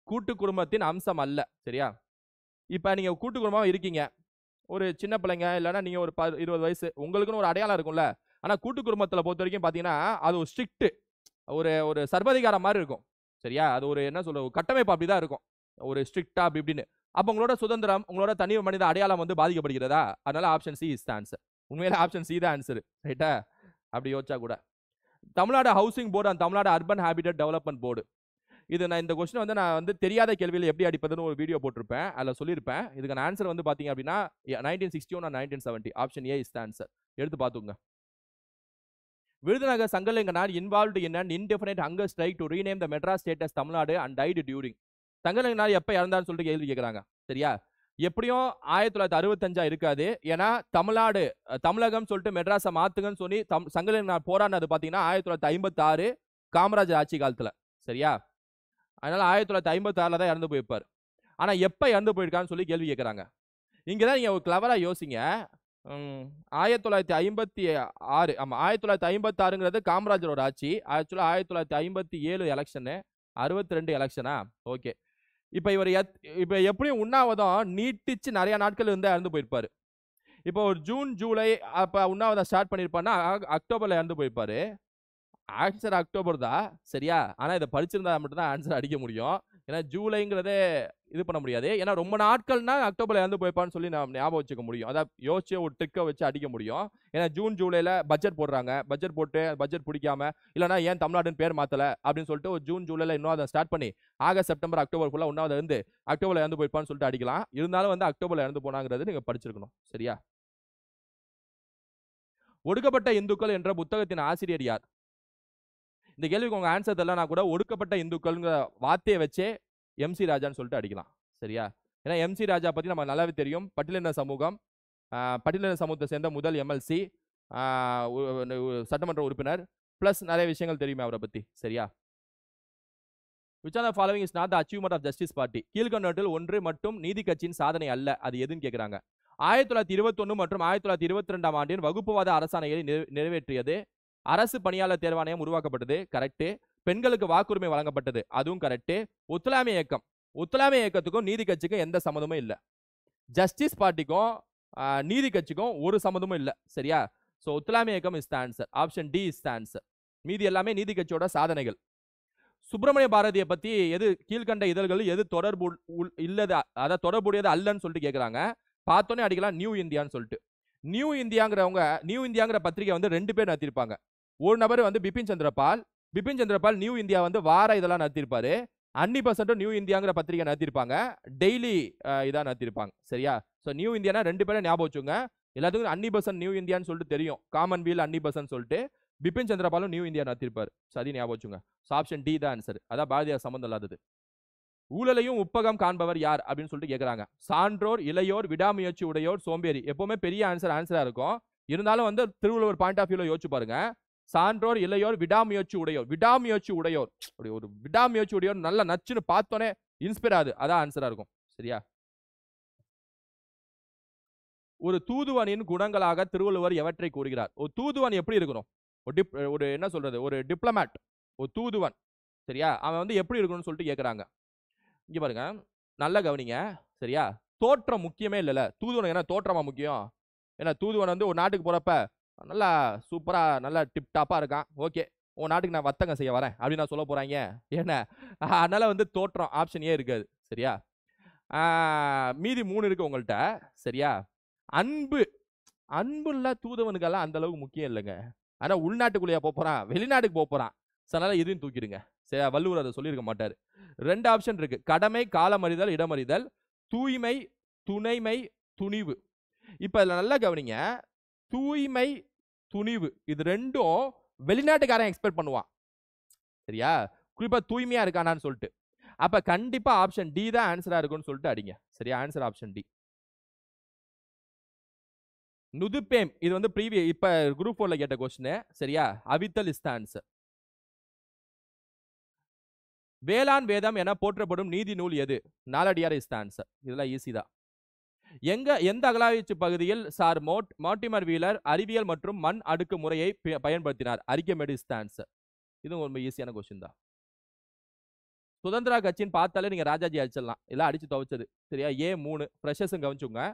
கூட்டு குடும்பத்தின் அம்சம் அல்ல, சரியா? இப்போ நீங்க கூட்டு குடும்பம் இருக்கீங்க, ஒரு சின்ன பிள்ளைங்க இல்லைன்னா நீங்க ஒரு 20 வயசு, உங்களுக்குன்னு ஒரு அடையாளம் இருக்கும்ல. ஆனா கூட்டு குடும்பத்தில் பொறுத்த வரைக்கும் பார்த்தீங்கன்னா அது ஒரு ஸ்ட்ரிக்ட், ஒரு சர்வதிகாரம் மாதிரி இருக்கும், சரியா? அது ஒரு என்ன சொல்ல கட்டமைப்பு அப்படிதான் இருக்கும், ஒரு ஸ்ட்ரிக்டா அப்படி இப்படின்னு. அப்போ உங்களோட சுதந்திரம், உங்களோட தனி மனித அடையாளம் வந்து பாதிக்கப்படுகிறதா? அதனால option C is the answer. உண்மையில ஆப்ஷன் சி தான் ஆன்சர், ரைட்டா? அப்படி யோசிச்சா கூட. Tamil Nadu housing board and Tamil Nadu urban habitat development board. இது நான் இந்த கொஸ்டின் வந்து நான் வந்து தெரியாத கேள்வியில் எப்படி அடிப்பதுன்னு ஒரு வீடியோ போட்டிருப்பேன், அதில் சொல்லியிருப்பேன். இதுக்கான ஆன்சர் வந்து பார்த்தீங்க அப்படின்னா 1961 and 1970. Option A is the answer. எடுத்து பார்த்துங்க. Virudhunagar Sankaralinganar involved in an indefinite hunger strike to rename the Madras state as Tamil Nadu and died during. Sankaralinganar எப்போ இறந்தான்னு சொல்லிட்டு கேள்வி கேட்குறாங்க, சரியா? எப்படியும் 1965 இருக்காது. ஏன்னா தமிழகம் சொல்லிட்டு மெட்ராஸை மாத்துங்கன்னு சொல்லி சங்கலிங்கனார் போராடினது பார்த்தீங்கன்னா 1956 காமராஜர் ஆட்சி காலத்தில், சரியா? அதனால 1956 தான் இறந்து போயிருப்பார். ஆனால் எப்போ இறந்து போயிருக்கான்னு சொல்லி கேள்வி கேட்குறாங்க. இங்கே தான் நீங்கள் ஒரு கிளவராக யோசிங்க. 1956, ஆமாம் 1956ங்கிறது காமராஜரோட ஆட்சி. ஆக்சுவலாக 1957 எலெக்ஷனு, 62 எலெக்ஷனா? ஓகே. இப்போ இவர் இப்போ எப்படியும் உண்ணாவிரதம் நீட்டிச்சு நிறைய நாட்கள் இருந்தால் இறந்து போயிருப்பாரு. இப்போ ஒரு ஜூன் ஜூலை அப்போ உண்ணாவிரதம் ஸ்டார்ட் பண்ணியிருப்பாருன்னா அக்டோபரில் இறந்து போயிருப்பாரு. ஆன்சர் அக்டோபர் தான், சரியா? ஆனால் இதை படிச்சிருந்தா மட்டும்தான் ஆன்சர் அடிக்க முடியும். ஏன்னா ஜூலைங்கிறதே இது பண்ண முடியாது. ஏன்னா ரொம்ப நாட்கள்னா அக்டோபரில் இறந்து போய்ப்பான்னு சொல்லி நான் ஞாபகம் வச்சுக்க முடியும். அதான் யோசிச்சு ஒரு ட்ரிக்கை வச்சு அடிக்க முடியும். ஏன்னா ஜூன் ஜூலையில் பட்ஜெட் போடுறாங்க, பட்ஜெட் போட்டு பட்ஜெட் பிடிக்காம இல்லைனா ஏன் தமிழ்நாடுன்னு பேர் மாற்றலை அப்படின்னு சொல்லிட்டு ஒரு ஜூன் ஜூலையில் இன்னும் அதை ஸ்டார்ட் பண்ணி ஆகஸ்ட் செப்டம்பர் அக்டோபர் ஃபுல்லாக ஒன்றாவது இருந்து அக்டோபரில் இறந்து போய்ப்பான்னு சொல்லிட்டு அடிக்கலாம். இருந்தாலும் வந்து அக்டோபரில் இறந்து போனாங்கிறது நீங்கள் படிச்சிருக்கணும், சரியா? ஒடுக்கப்பட்ட இந்துக்கள் என்ற புத்தகத்தின் ஆசிரியர் யார்? இந்த கேள்விக்கு உங்க ஆன்சர் தெரியலனா கூட ஒடுக்கப்பட்ட இந்துக்கள்ங்கிற வார்த்தையை வச்சே எம்சி ராஜான்னு சொல்லிட்டு அடிக்கலாம், சரியா? ஏன்னா எம்சி ராஜா பற்றி நம்ம நல்லாவே தெரியும். பட்டியலின சமூகத்தை சேர்ந்த முதல் எம்எல்சி, சட்டமன்ற உறுப்பினர், பிளஸ் நிறைய விஷயங்கள் தெரியுமே அவரை பற்றி, சரியா? Which of the following is not the achievement of Justice Party? கீழ்கண்டவற்றில் ஒன்று மட்டும் நீதி கட்சியின் சாதனை அல்ல, அது எதுன்னு கேட்குறாங்க. 1921 மற்றும் 1922 ஆண்டின் வகுப்புவாத அரசாணைகளை நிறைவேற்றியது. அரசு பணியாளர் தேர்வாணையம் உருவாக்கப்பட்டது, கரெக்ட். பெண்களுக்கு வாக்குரிமை வழங்கப்பட்டது, அதுவும் கரெக்ட். ஒத்துழையாமை இயக்கத்துக்கும் நீதி கட்சிக்கும் எந்த சம்மந்தமும் இல்லை. ஜஸ்டிஸ் பார்ட்டிக்கும் நீதி கட்சிக்கும் ஒரு சம்மந்தமும் இல்லை, சரியா? ஸோ ஒத்துழையாமை இயக்கம் is the answer. Option D is the answer. மீதி எல்லாமே நீதி கட்சியோட சாதனைகள். சுப்பிரமணிய பாரதியை பற்றி எது கீழ்கண்ட இதழ்கள் எது தொடர்புடையது அல்லன்னு சொல்லிட்டு கேட்குறாங்க. பார்த்தோன்னே அடிக்கலாம் நியூ இந்தியான்னு சொல்லிட்டு. நியூ இந்தியாங்கிற பத்திரிகை வந்து 2 பேர் நடத்திருப்பாங்க. ஒரு நபர் வந்து பிபின் சந்திரபால் நியூ இந்தியா வந்து வார இதெல்லாம் நடத்திருப்பாரு. அன்னி% நியூ இந்தியாங்கிற பத்திரிகை நடத்திருப்பாங்க, டெய்லி இதாக நடத்திருப்பாங்க, சரியா? ஸோ நியூ இந்தியானா 2 பேரை ஞாபகம் வச்சுங்க. எல்லாத்துக்கும் அன்னி% நியூ இந்தியான்னு சொல்லிட்டு தெரியும், காமன்வெல்த் அன்னி% சொல்லிட்டு. பிபின் சந்திரபாலும் நியூ இந்தியா நடத்திருப்பார். சரி ஞாபகம் வச்சுங்க. ஆப்ஷன் டி தான் ஆன்சர். அதான் பாரதியார் சம்பந்தம் இல்லாதது. ஊழலையும் உப்பகம் காண்பவர் யார் அப்படின்னு சொல்லிட்டு கேட்கறாங்க. சான்றோர், இளையோர், விடாமுயற்சி உடையோர், சோம்பேறி. எப்பவுமே பெரிய ஆன்சரா இருக்கும். இருந்தாலும் வந்து திருவள்ளுவர் பாயிண்ட் ஆஃப் வியூல யோசிச்சு பாருங்க. சான்றோர், இளையோர், விடாமுயற்சி உடையோர். விடாமுயற்சி உடையோர், அப்படி ஒரு விடாமுயற்சி உடையோர் நல்ல நச்சுன்னு பார்த்தோன்னே இன்ஸ்பயர் ஆகுது. அதான் ஆன்சரா இருக்கும். சரியா? ஒரு தூதுவனின் குணங்களாக திருவள்ளுவர் எவற்றை கூறுகிறார்? ஒரு தூதுவன் எப்படி இருக்கணும்? ஒரு என்ன சொல்றது, ஒரு டிப்ளமேட், ஒரு தூதுவன். சரியா? அவன் வந்து எப்படி இருக்கணும்னு சொல்லிட்டு கேட்கறாங்க. இங்க பாருங்க, நல்ல கவனிங்க. சரியா? தோற்றம் முக்கியமே இல்லைல்ல. தூதுவனுக்கு என்ன தோற்றமா முக்கியம்? ஏன்னா தூதுவன் வந்து ஒரு நாட்டுக்கு போறப்ப நல்லா சூப்பரா நல்லா டிப் டாப்பா இருக்கான். ஓகே, உன் நாட்டுக்கு நான் வர்த்தகம் செய்ய வரேன் அப்படின்னு நான் சொல்ல போறாங்க. ஏன்னா அதனால வந்து தோற்றம் ஆப்ஷன் ஏ இருக்காது. சரியா? மீதி 3 இருக்கு உங்கள்கிட்ட. சரியா? அன்பு. அன்புள்ள தூதுவனுக்கெல்லாம் அந்த அளவுக்கு முக்கியம் இல்லைங்க. ஆனா உள்நாட்டுக்குள்ளேயா போறான், வெளிநாட்டுக்கு போறான். அதனால இதையும் தூக்கிடுங்க. சரியா? வள்ளுவர் அதை சொல்லியிருக்க மாட்டாரு. 2 ஆப்ஷன் இருக்கு. கடமை, காலமறிதல், இடமறிதல், தூய்மை, துணைமை, துணிவு. இப்ப இதுல நல்லா கவனிங்க. தூய்மை, துணிவு இது ரெண்டும் வெளிநாட்டுக்காரன் எக்ஸ்பெக்ட் பண்ணுவான். சரியா? குறிப்பா தூய்மையா இருக்கானான்னு சொல்லிட்டு. அப்ப கண்டிப்பா ஆப்ஷன் டி தான் ஆன்சரா இருக்கும்னு சொல்லிட்டு அடிங்க. சரியா? Answer option D. நுதுப்பேம் இது வந்து இப்ப குரூப் 4ல கேட்ட கொஸ்டின். சரியா? அவித்தல் இஸ் த ஆன்சர். வேளாண் வேதம் என போற்றப்படும் நீதி நூல் எது? Naladiyar is the answer. இதெல்லாம் ஈஸி தான். எந்த அகழாய்ச்சி பகுதியில் சார் மார்ட்டிமர் வீலர் அறிவியல் மற்றும் மண் அடுக்கு முறையை பயன்படுத்தினார்? Arikamedu is the answer. இதுவும் ரொம்ப ஈஸியான கொஸ்டின் தான். சுதந்திரா கட்சின்னு பார்த்தாலே நீங்க ராஜாஜி அடிச்சிடலாம். எல்லாம் அடிச்சு துவைச்சது. சரியா? A3 ஃப்ரெஷர்ஸும் கவனிச்சுங்க.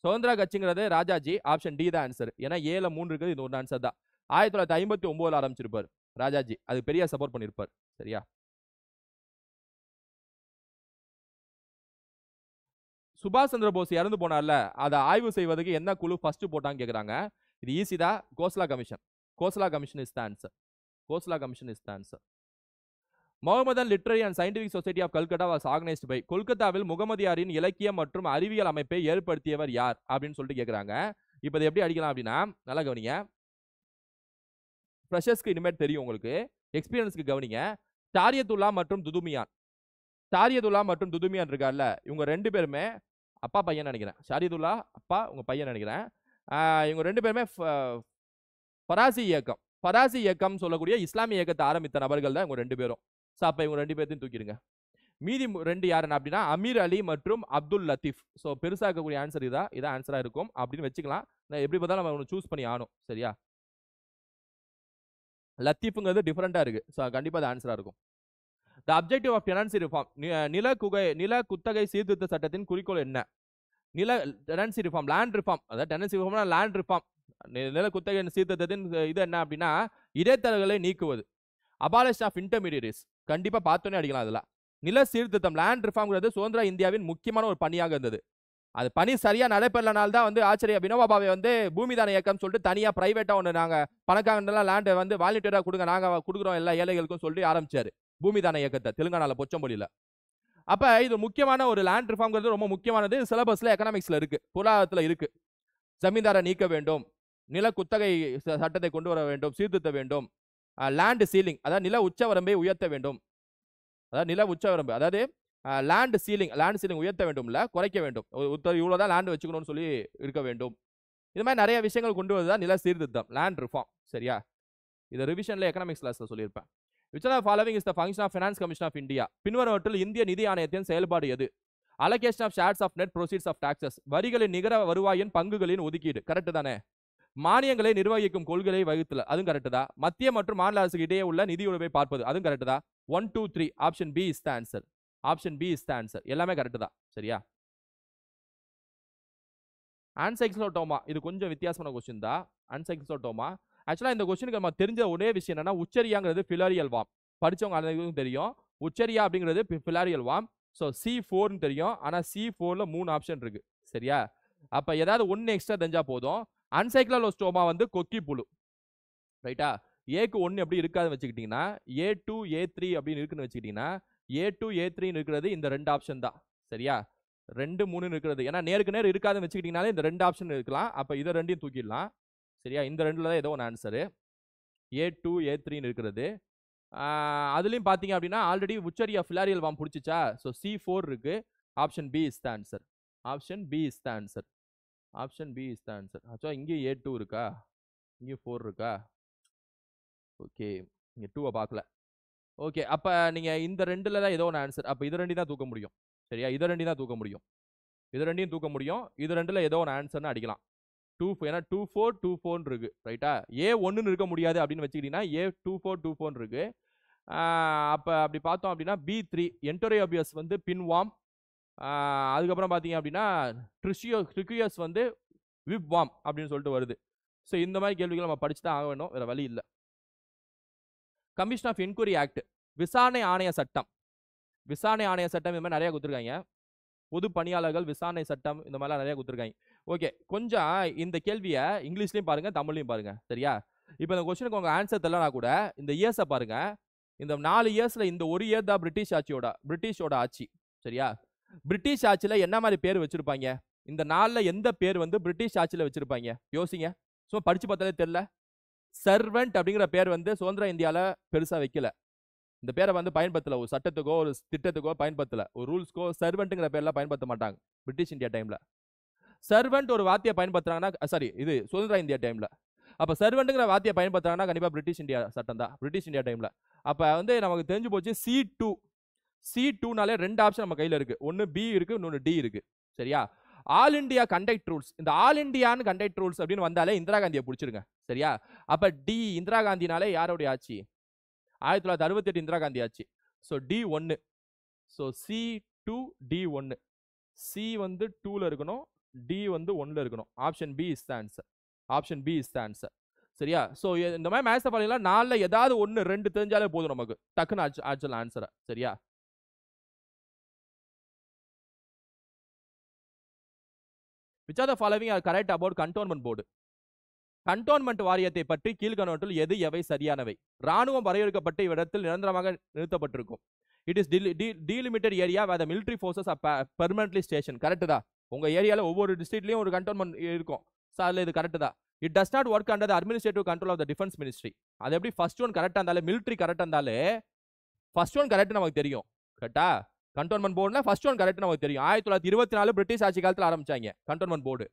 சுதந்திரா கட்சிங்கிறது ராஜாஜி. ஆப்ஷன் டி தான் ஆன்சர். ஏன்னா ஏல 3 இருக்குது. இது ஒரு ஆன்சர் தான். 1959 ஆரம்பிச்சிருப்பார் ராஜாஜி. அது பெரிய சப்போர்ட் பண்ணிருப்பார். சரியா? சுபாஷ் சந்திர போஸ் இறந்து போனார்ல, அதை ஆய்வு செய்வதற்கு என்ன குழு ஃபர்ஸ்ட் போட்டாங்க கேக்குறாங்க. இது ஈஸி தான். Khosla commission. Khosla commission is the answer. Khosla commission is the answer. Mohammedan literary and scientific society of Calcutta was organised by. கொல்கத்தாவில் முகமதியாரின் இலக்கியம் மற்றும் அறிவியல் அமைப்பை ஏற்படுத்தியவர் யார் அப்படின்னு சொல்லிட்டு கேட்குறாங்க. இப்போ இதை எப்படி அடிக்கலாம் அப்படின்னா, நல்லா கவனிங்க. ஃப்ரெஷர்ஸ்க்கு இனிமேல் தெரியும் உங்களுக்கு. எக்ஸ்பீரியன்ஸ்க்கு கவனிங்க. ஷாரியத்துல்லா மற்றும் துதுமியான். ஷாரியத்துல்லா மற்றும் துதுமியான் இருக்கார்ல, இவங்க 2 பேருமே அப்பா பையன் நினைக்கிறேன். ஷாரியத்துல்லா அப்பா, உங்க பையன் நினைக்கிறேன். இவங்க 2 பேருமே ஃபராசி இயக்கம். ஃபராசி இயக்கம் சொல்லக்கூடிய இஸ்லாமிய இயக்கத்தை ஆரம்பித்த நபர்கள் தான் இவங்க 2 பேரும். ஸோ அப்போ இவங்க 2 பேர்த்தையும் தூக்கிடுங்க. மீதி 2 யாருன்னு அப்படின்னா அமீர் அலி மற்றும் அப்துல் லத்தீஃப். ஸோ பெருசாக இருக்கக்கூடிய ஆன்சர் இதான் ஆன்சரா இருக்கும் அப்படின்னு வச்சுக்கலாம். நான் எப்படி பார்த்தாலும் நம்ம சூஸ் பண்ணி ஆகணும். சரியா? லத்தீஃப்ங்கிறது டிஃபரெண்டா இருக்கு. ஸோ கண்டிப்பா அது ஆன்சரா இருக்கும். The objective of tenancy reform. நில குத்தகை சீர்திருத்த சட்டத்தின் குறிக்கோள் என்ன? Tenancy reform, land reform. அதாவது டெனன்சி ரிஃபார்ம்னா லேண்ட் ரிஃபார்ம். நில குத்தகை சீர்திருத்தத்தின் இது என்ன அப்படின்னா இடைத்தரகர்களை நீக்குவது. Abolition of intermediaries. கண்டிப்பா பார்த்தோன்னே அடிக்கலாம். அதுல நில சீர்திருத்தம், லேண்ட் ரிஃபார்ம்ங்கிறது சுதந்திர இந்தியாவின் முக்கியமான ஒரு பணியாக இருந்தது. அது பணி சரியா நடைபெறலனால தான் வந்து ஆச்சரிய வினோபா பாவே வந்து பூமிதான இயக்கம் சொல்லிட்டு தனியா பிரைவேட்டா ஒன்று நாங்க பணக்காரங்கெல்லாம் லேண்டை வந்து வாலண்டியரா கொடுங்க, நாங்க கொடுக்குறோம் எல்லா ஏழைகளுக்கும் சொல்லி ஆரம்பிச்சாரு பூமிதான இயக்கத்தை தெலுங்கானால பொச்சம்பொழியில. அப்ப இது முக்கியமான ஒரு லேண்ட் ரிஃபார்ம்ங்கிறது ரொம்ப முக்கியமானது. சிலபஸ்ல எக்கனாமிக்ஸ்ல இருக்கு, பொருளாதாரத்துல இருக்கு. ஜமீன்தாரை நீக்க வேண்டும், நில குத்தகை சட்டத்தை கொண்டு வர வேண்டும், சீர்திருத்த வேண்டும், லேண்ட் சீலிங் அதாவது நில உச்சவரம்பை உயர்த்த வேண்டும். அதாவது நில உச்சவரம்பு அதாவது லேண்ட் சீலிங் உயர்த்த வேண்டும், இல்ல குறைக்க வேண்டும். இவ்வளவுதான் லேண்ட் வச்சுக்கணும்னு சொல்லி இருக்க வேண்டும். இது மாதிரி நிறைய விஷயங்கள் கொண்டு வருதான் நில சீர்திருத்தம், லேண்ட் ரிஃபார்ம். சரியா? இதை ரிவிஷன்ல எக்கனாமிக்ஸ் கிளாஸ்ல சொல்லியிருப்பேன். Which of the following is the function of Finance Commission of India? பின்வருவற்றில் இந்திய நிதி ஆணையத்தின் செயல்பாடு எது? Allocation of shares of net proceeds of taxes. வரிகளின் நிகர வருவாயின் பங்குகளின் ஒதுக்கீடு. கரெக்ட் தானே? மானியங்களை நிர்வகிக்கும் கொள்கையை வகுத்தல். அதுவும் கரெக்ட் தான். மத்திய மற்றும் மாநில அரசுக்கு இடையே உள்ள நிதி உறவை பார்ப்பது. அதுவும் கரெக்ட் தான். 1 2 3 option B is the answer. Option B is the answer. எல்லாமே கரெக்ட் தான். சரியா? ஆன்சைக்ளோடோமா இது கொஞ்சம் வித்தியாசமான கொஸ்டின் தான். ஆன்சைக்ளோடோமா ஆக்சுவலா இந்த கொஸ்டினுக்கு நம்ம தெரிஞ்ச ஒரே விஷயம் என்னன்னா உச்சரியாங்கிறது ஃபிலாரியல் வார்ம். படிச்சவங்க அனைவருக்கும் தெரியும். உச்சரியா அப்படிங்கிறது ஃபிலாரியல் வார்ம். ஸோ C4ன்னு தெரியும். ஆனால் C4ல 3 ஆப்ஷன் இருக்கு. சரியா? அப்ப ஏதாவது ஒன்று எக்ஸ்ட்ரா தெரிஞ்சா போதும். அன்சைக்ளோஸ்டோமா வந்து கொக்கி புழு. ரைட்டா? ஏக்கு 1 எப்படி இருக்காதுன்னு வச்சுக்கிட்டீங்கன்னா A2 A3 அப்படின்னு இருக்குன்னு வச்சுக்கிட்டீங்கன்னா A2 A3 இருக்கிறது இந்த 2 ஆப்ஷன் தான். சரியா? 2 3 இருக்கிறது ஏன்னா நேருக்கு நேர் இருக்காதுன்னு வச்சுக்கிட்டீங்கனாலே இந்த 2 ஆப்ஷன் இருக்கலாம். அப்ப இதை 2யும் தூக்கிடலாம். சரியா? இந்த 2ல தான் ஏதோ ஒன்று ஆன்சரு. A2 A3ன்னு இருக்கிறது. அதுலயும் பாத்தீங்க அப்படின்னா ஆல்ரெடி உச்சரியா ஃபிலாரியல் வார்ம் பிடிச்சிச்சா. ஸோ C4 இருக்கு. Option B is the answer. Option B is the answer. Option B is the answer. ஆக்சுவலா இங்கேயும் A2 இருக்கா, இங்கேயும் 4 இருக்கா. ஓகே, இங்க 2 பார்க்கல. ஓகே, அப்ப நீங்க இந்த ரெண்டுல தான் ஏதோ ஒன்று ஆன்சர். அப்ப இது ரெண்டையும் தான் தூக்க முடியும். சரியா, இது ரெண்டையும் தான் தூக்க முடியும். இது ரெண்டையும் தூக்க முடியும். இது ரெண்டுல ஏதோ ஒன்று ஆன்சர்னு அடிக்கலாம். 2 ஏன்னா 24 24 இருக்கு. ரைட்டா, A1 இருக்க முடியாது அப்படின்னு வச்சுக்கிட்டீங்கன்னா A24 24 இருக்கு. அப்ப அப்படி பார்த்தோம் அப்படின்னா B3 என்டோரியோபியஸ் வந்து பின்வாம். அதுக்கப்புறம் பார்த்தீங்க அப்படின்னா ட்ரிகியஸ் வந்து விப்வாம் அப்படின்னு சொல்லிட்டு வருது. ஸோ இந்த மாதிரி கேள்விகள் நம்ம படிச்சு தான் ஆக வேணும், வேற வழி இல்லை. கமிஷன் ஆஃப் என்கொயரி ஆக்ட், விசாரணை ஆணைய சட்டம். விசாரணை ஆணைய சட்டம் இந்த மாதிரி நிறைய கொடுத்துருக்காங்க. பொது பணியாளர்கள் விசாரணை சட்டம் இந்த மாதிரிலாம் நிறைய கொடுத்துருக்காங்க. ஓகே, கொஞ்சம் இந்த கேள்வியை இங்கிலீஷ்லையும் பாருங்க, தமிழ்லையும் பாருங்க. சரியா, இப்போ இந்த கொஸ்டினுக்கு உங்க ஆன்சர் தெரியலனா கூட இந்த இயர்ஸை பாருங்க. இந்த 4 இயர்ஸ்ல இந்த ஒரு இயர் தான் பிரிட்டிஷோட ஆட்சி. சரியா, பிரிட்டிஷ் ஆட்சியில என்ன மாதிரி பேர் வச்சிருப்பாங்க? இந்த 4ல எந்த பேர் வந்து பிரிட்டிஷ் ஆட்சியில வச்சிருப்பாங்க? யோசிங்க. சும்மா படிச்சு பார்த்தாலே தெரியல. சர்வெண்ட் அப்படிங்கிற பேர் வந்து சுதந்திர இந்தியால பெருசா வைக்கல. இந்த பேரை வந்து பயன்படுத்தல, ஒரு சட்டத்துக்கோ ஒரு திட்டத்துக்கோ பயன்படுத்தல, ஒரு ரூல்ஸ்க்கோ சர்வெண்ட்ங்கிற பேர்லாம் பயன்படுத்த மாட்டாங்க பிரிட்டிஷ் இந்தியா டைம்ல. சர்வெண்ட் ஒரு வார்த்தையை பயன்படுத்துறாங்கன்னா, சாரி, இது சுதந்திர இந்தியா டைம்ல. அப்ப சர்வெண்ட்ங்கிற வார்த்தையை பயன்படுத்துறாங்கன்னா கண்டிப்பா பிரிட்டிஷ் இந்தியா சட்டம் தான், பிரிட்டிஷ் இந்தியா டைம்ல. அப்ப வந்து நமக்கு தெரிஞ்சு போச்சு C2னாலே 2 ஆப்ஷன் நம்ம கையில இருக்கு. ஒன்னு B இருக்கு, இன்னொன்னு D இருக்கு. சரியா, ஆல் இந்தியா கண்டக்ட் ரூல்ஸ். இந்த ஆல் இந்தியான்னு கண்டக்ட் ரூல்ஸ் அப்படின்னு வந்தாலே இந்திரா காந்தியை பிடிச்சிருங்க. சரியா, அப்ப D இந்திரா காந்தினாலே யாருடைய ஆட்சி? 1968 இந்திரா காந்தி ஆட்சி. So D1. So C2 D1. C வந்து 2ல இருக்கணும், D வந்து 1ல இருக்கணும். Option B is the answer. Option B is the answer. சரியா, ஸோ இந்த மாதிரி மேட்ச் பண்ணீங்கன்னா 4ல ஏதாவது 1 2 தெரிஞ்சாலே போதும் நமக்கு, டக்குன்னு ஆன்சர் ஆன்சரை. சரியா, which are the following are correct about cantonment board? Cantonment வாரியத்தை பற்றி கீழ்கணவற்றில் எது எவை சரியானவை? ராணுவம் வரையறுக்கப்பட்ட இவ்விடத்தில் நிரந்தரமாக நிறுத்தப்பட்டிருக்கும். It is delimited area where the military forces are permanently station. Correct தான். உங்க ஏரியால ஒவ்வொரு டிஸ்ட்ரிக்ட்லயும் ஒரு கண்டோன்மெண்ட் இருக்கும். சார் இது கரெக்ட் தான். It does not work under the administrative control of the defence ministry. அது எப்படி ஃபர்ஸ்ட் ஒன் கரெக்டா இருந்தாலே, மிலிட்டரி கரெக்டா இருந்தாலே ஃபர்ஸ்ட் ஒன் கரெக்ட் நமக்கு தெரியும். கரெக்டா, கண்டோன்மெண்ட் போர்டுல ஃபர்ஸ்ட் ஒன் கரெக்ட் நமக்கு தெரியும். 1924 பிரிட்டிஷ் ஆட்சி காலத்தில் ஆரம்பிச்சாங்க கண்டோன்மெண்ட் போர்டு,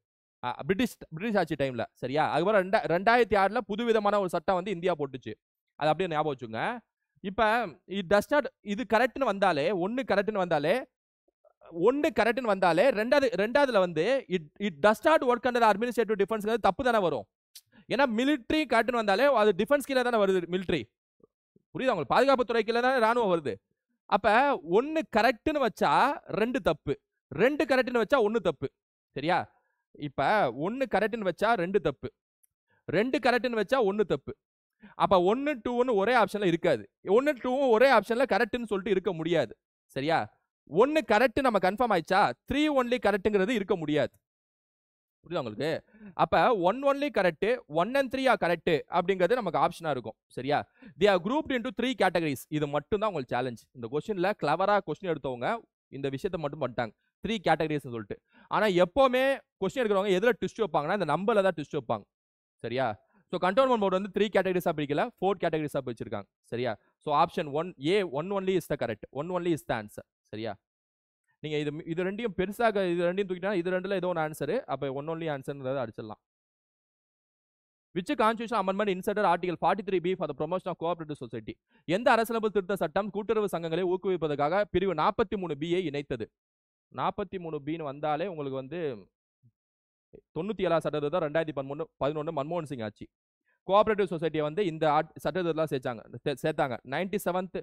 பிரிட்டிஷ் ஆட்சி டைம்ல. சரியா, அதுக்கப்புறம் 2006ல புதுவிதமான ஒரு சட்டம் வந்து இந்தியா போட்டுச்சு. அது அப்படியே ஞாபகம் வச்சுங்க. இப்ப இட் டஸ் நாட், இது கரெக்ட்னு வந்தாலே, ஒன்னு கரெக்ட்னு வந்தாலே ரெண்டாவதுல வந்து it does not work under administrative defence தப்பு தானே வரும். ஏன்னா மிலிட்டரி கரெக்ட்னு வந்தாலே அது டிஃபென்ஸ் கீழே தானே வருது. மிலிட்டரி புரியுதா உங்களுக்கு, பாதுகாப்பு துறை கீழே தானே ராணுவம் வருது. அப்ப ஒன்னு கரெக்ட்னு வச்சா 2 தப்பு, 2 கரெக்ட்னு வச்சா 1 தப்பு. சரியா, இப்ப 1 கரெக்ட்னு வச்சா 2 தப்பு, 2 கரெக்ட்னு வச்சா 1 தப்பு. அப்ப 1 2 ஒரே ஆப்ஷன்ல இருக்காது. 1 2 ஒரே ஆப்ஷன்ல கரெக்ட்னு சொல்லிட்டு இருக்க முடியாது. சரியா, 1 கரெக்ட் நம்ம கன்ஃபார்ம் ஆயிச்சா 3 ஒன்லி கரெக்ட்ங்கிறது இருக்க முடியாது. புரியுதா உங்களுக்கு? அப்ப 1 only correct, 1 and 3 are correct அப்படிங்கிறது நமக்கு ஆப்ஷனா இருக்கும். சரியா, they are grouped into 3 categories. இது மட்டும் தான் உங்களுக்கு சேலஞ்ச். இந்த क्वेश्चनல கிளவரா क्वेश्चन எடுத்தவங்க இந்த விஷயத்தை மட்டும் பண்ணிட்டாங்க, 3 categories சொல்லிட்டு. ஆனா எப்பவுமே क्वेश्चन எடுக்கிறவங்க எதுல ட்விஸ்ட் வைப்பாங்கன்னா இந்த நம்பர்ல தான் ட்விஸ்ட் வைப்பாங்க. சரியா, ஸோ கண்டோன்மெண்ட் போர்டு வந்து 3 கேட்டகரிஸா பிரிக்கல, 4 கேட்டகரிஸா பிரிச்சிருக்காங்க. சரியா, so option 1 only is the correct, 1 only is the answer. சரியா, நீங்க இது ரெண்டையும் பெருசாக இது ரெண்டையும் தூக்கிட்டா இது ரெண்டுல ஏதோ ஒரு ஆன்சர், அப்ப 1 ஒன்லி ஆன்சர்ன்றதை அடிச்சிடலாம். Which constitutional amendment inserted article 43B for the promotion of cooperative society? எந்த அரசியலமைப்பு திருத்த சட்டம் கூட்டுறவு சங்கங்களை ஊக்குவிப்பதற்காக பிரிவு 43B இணைத்தது? 43Bன்னு வந்தாலே உங்களுக்கு வந்து 97 சட்டத்தை 2011 மன்மோகன் சிங் ஆட்சி. கோஆபரேட்டிவ் சொசைட்டியை வந்து இந்த சட்டத்திலாம் சேர்த்தாங்க. 97th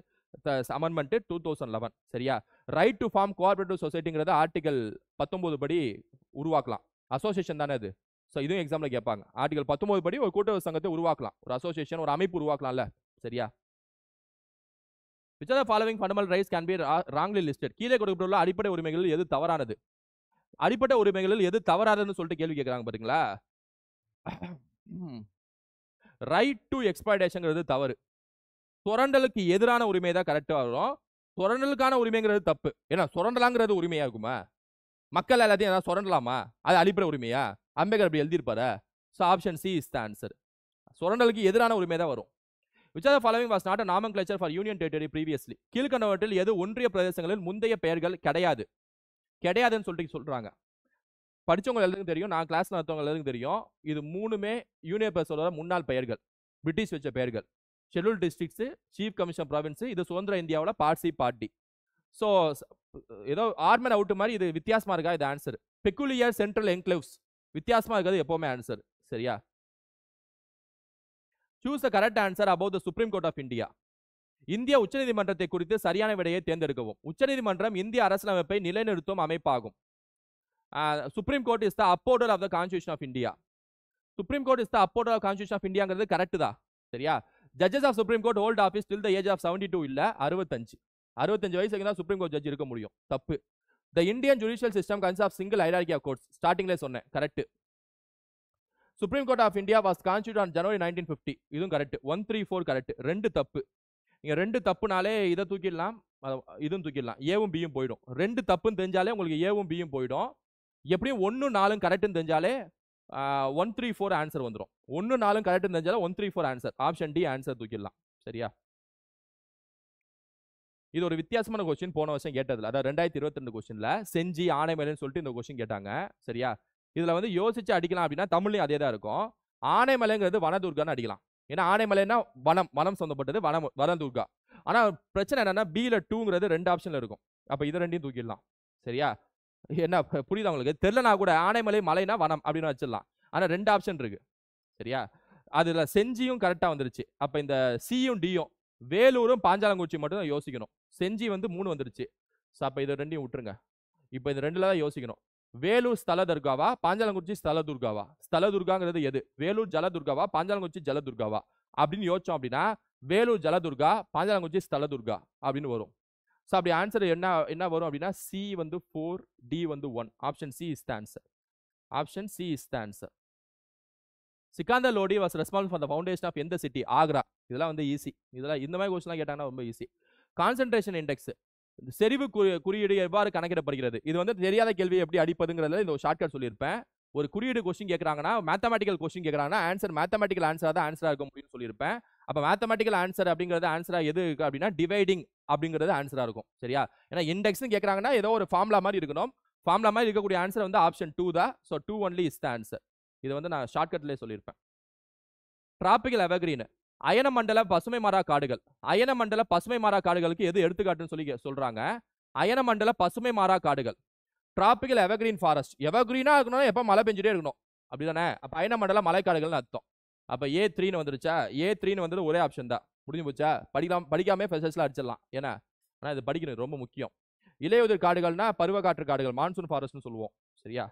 amendment 2011. சரியா, ரைட் டு ஃபார்ம் கோஆபரேட்டிவ் சொசைட்டிங்கிறத ஆர்டிகல் 19 படி உருவாக்கலாம். அசோசியேஷன் தானே அது. ஸோ இதுவும் எக்ஸாம்ல கேட்பாங்க. ஆர்டிகல் 19 படி ஒரு கூட்டுறவு சங்கத்தை உருவாக்கலாம், ஒரு அசோசியேஷன், ஒரு அமைப்பு உருவாக்கலாம்ல. சரியா, which of the following fundamental rights can be wrongly listed? கீழே கொடுக்கப்பட்டுள்ள அடிப்படை உரிமைகளில் எது தவறானது? அடிப்படை உரிமைகளில் எது தவறானதுன்னு சொல்லிட்டு கேள்வி கேட்கறாங்க பாத்தீங்களா. ரைட் டு எக்ஸ்பிளாய்டேஷன்ங்கிறது தவறு. சுரண்டலுக்கு எதிரான உரிமை தான் கரெக்டா வரும், சுரண்டலுக்கான உரிமைங்கிறது தப்பு. ஏன்னா சுரண்டலாங்கிறது உரிமையா இருக்குமா? மக்கள் எல்லாத்தையும் ஏதாவது சுரண்டலாமா? அது அடிப்படை உரிமையா? அம்பேத்கர் அப்படி எழுதியிருப்பாரு. So option C is the answer. சுரண்டலுக்கு எதிரான உரிமை தான் வரும். which of the following was not a nomenclature for union territory previously? கீழ்கண்டவற்றில் எது ஒன்றிய பிரதேசங்களில் முந்தைய பெயர்கள் கிடையாதுன்னு சொல்றாங்க. படிச்சவங்க எல்லாருக்கும் தெரியும், நான் கிளாஸ்ல நடத்தவங்க எல்லாருக்கும் தெரியும். இது மூணுமே யூனியன் பிரதேசத்தோட முன்னாள் பெயர்கள், பிரிட்டிஷ் வச்ச பெயர்கள். Schedule districts, chief commission province, இது சுதந்திர இந்தியாவோட part C part D. So ஏதோ ஆர்மன் அவுட் மாதிரி இது வித்தியாசமா இருக்கா? இது ஆன்சர். பெக்குலியர் சென்ட்ரல் என்க்ளேவ்ஸ் வித்தியாசமா இருக்கிறது எப்பவுமே ஆன்சர். சரியா? Choose the correct answer about the supreme court of India. இந்திய உச்சநீதிமன்றத்தை குறித்து சரியான விடையை தேர்ந்தெடுக்கவும். உச்சநீதிமன்றம் இந்திய அரசியலமைப்பை நிலைநிறுத்தும் அமைப்பாகும். Supreme court is the upholder of the constitution of India. Supreme court is the upholder of constitution of இந்தியாங்கிறது கரெக்ட் தான். சரியா? Judges of supreme court hold office till the age of 72 இல்ல 65 வயசு தான் சுப்ரீம் கோர்ட் ஜட்ஜ் இருக்க முடியும். தப்பு. The Indian judicial system consist of single hierarchy of courts. ஸ்டார்டிங்ல சொன்னேன், correct. Supreme court of India was constitute on January 1950. இதுவும் correct. 134 correct. 2 தப்பு. நீங்க 2 தப்புனாலே இதை தூக்கிடலாம், இதுவும் தூக்கிடலாம். ஏவும் பியும் போயிடும். 2 தப்புன்னு தெரிஞ்சாலே உங்களுக்கு ஏவும் பியும் போயிடும். எப்படியும் 1 4 கரெக்ட்னு தெரிஞ்சாலே 134 ஆன்சர் வந்துடும். 1 4 கரெக்ட்னு தெரிஞ்சாலே 134 ஆன்சர். ஆப்ஷன் டி ஆன்சர் தூக்கிடலாம். சரியா? இது ஒரு வித்தியாசமான கொஸ்டின் போன வருஷம் கேட்டதுல, அதாவது 2022 கொஸ்டின்ல செஞ்சி ஆனைமலைன்னு சொல்லிட்டு இந்த கொஸ்டின் கேட்டாங்க. சரியா? இதுல வந்து யோசிச்சு அடிக்கலாம் அப்படின்னா தமிழ்லையும் அதே தான் இருக்கும். ஆனைமலைங்கிறது வனதுர்கான்னு அடிக்கலாம். ஏன்னா ஆனைமலைன்னா வனம் சொந்தப்பட்டது, வனதுர்கா. ஆனா பிரச்சனை என்னன்னா பில 2ங்கிறது 2 ஆப்ஷன்ல இருக்கும். அப்ப இது ரெண்டையும் தூக்கிடலாம். சரியா? என்ன புரியுதா உங்களுக்கு? தெரியலனா கூட ஆனைமலை மலைனா வனம் அப்படின்னு வச்சிடலாம். ஆனா 2 ஆப்ஷன் இருக்கு. சரியா? அதுல செஞ்சியும் கரெக்டா வந்துருச்சு. அப்ப இந்த சியும் டியும், வேலூரும் பாஞ்சாலங்குறிச்சி மட்டும் தான் யோசிக்கணும். செஞ்சி வந்து 3 வந்துருச்சு. அப்ப இது ரெண்டையும் விட்டுருங்க. இப்ப இந்த 2ல தான் யோசிக்கணும். வேலூர் ஸ்தல துர்காவா, பாஞ்சாலங்குறிச்சி ஸ்தல துர்காவா? ஸ்தல துர்காங்கிறது எது? வேலூர் ஜல துர்காவா, பாஞ்சாலங்குறிச்சி ஜல துர்காவா அப்படின்னு யோசிச்சோம் அப்படின்னா வேலூர் ஜல துர்கா, பாஞ்சாலங்குறிச்சி ஸ்தல துர்கா அப்படின்னு வரும். ஸோ அப்படி ஆன்சர் என்ன வரும் அப்படின்னா சி வந்து 4, டி வந்து 1. Option C is the answer. Option C is the answer. Sikandar Lodi was responsible for the foundation of எந்த சிட்டி? ஆக்ரா. இதெல்லாம் வந்து ஈஸி. இதெல்லாம் இந்த மாதிரி கொஸ்டின்லாம் கேட்டாங்கன்னா ரொம்ப ஈஸி. கான்சன்ட்ரேஷன் இண்டெக்ஸ், செறிவு குறியீடு எவ்வாறு கணக்கிடப்படுகிறது? இது வந்து தெரியாத கேள்வி எப்படி அடிப்பதுங்கிறதுல இந்த ஒரு ஷார்ட்கட் சொல்லியிருப்பேன். ஒரு குறியீடு கொஸ்டின் கேட்கறாங்கன்னா, மேத்தமெட்டிக்கல் கொஸ்டின் கேட்கறாங்கன்னா ஆன்சர் மேத்தமெட்டிக்கல் ஆன்சரா தான் ஆன்சரா இருக்க முடியும்னு சொல்லியிருப்பேன். அப்ப மேத்தமெட்டிக்கல் ஆன்சர் அப்படிங்கிறது ஆன்சரா எது இருக்கு அப்படின்னா டிவைடிங் அப்படிங்கிறது ஆன்சரா இருக்கும். சரியா? ஏன்னா இண்டெக்ஸ் கேட்கறாங்கன்னா ஏதோ ஒரு ஃபார்முலா மாதிரி இருக்கணும். ஃபார்முலா மாதிரி இருக்கக்கூடிய ஆன்சர் வந்து ஆப்ஷன் 2 தான். So 2 only is the answer. இது வந்து நான் ஷார்ட்கட்லேயே சொல்லியிருப்பேன். டிராபிக்கல் எவர்கிரீன், அயனமண்டல பசுமை மரா காடுகள். அயனமண்டல பசுமை மரா காடுகளுக்கு எது எடுத்துக்காட்டுன்னு சொல்லி சொல்றாங்க? அயனமண்டல பசுமை மரா காடுகள். டிராபிக்கல் எவர்கிரீன் ஃபாரஸ்ட், எவர்கிரீனா இருக்கணும், எப்ப மழை பெஞ்சிட்டே இருக்கணும், அப்படிதானே? அப்ப அயனமண்டல மலைக்காடுகள்னு அர்த்தம். அப்ப A3 வந்துருச்சா? A3 வந்தது ஒரே ஆப்ஷன் தான். முடிஞ்சு போச்சா? படிக்காம ஃபெசஸ்ல அடிச்சிடலாம். ஏன்னா ஆனா இது படிக்கணும், ரொம்ப முக்கியம். இலையுதிர் காடுகள்னா பருவகாற்று காடுகள், மான்சூன் ஃபாரஸ்ட்னு சொல்லுவோம். சரியா?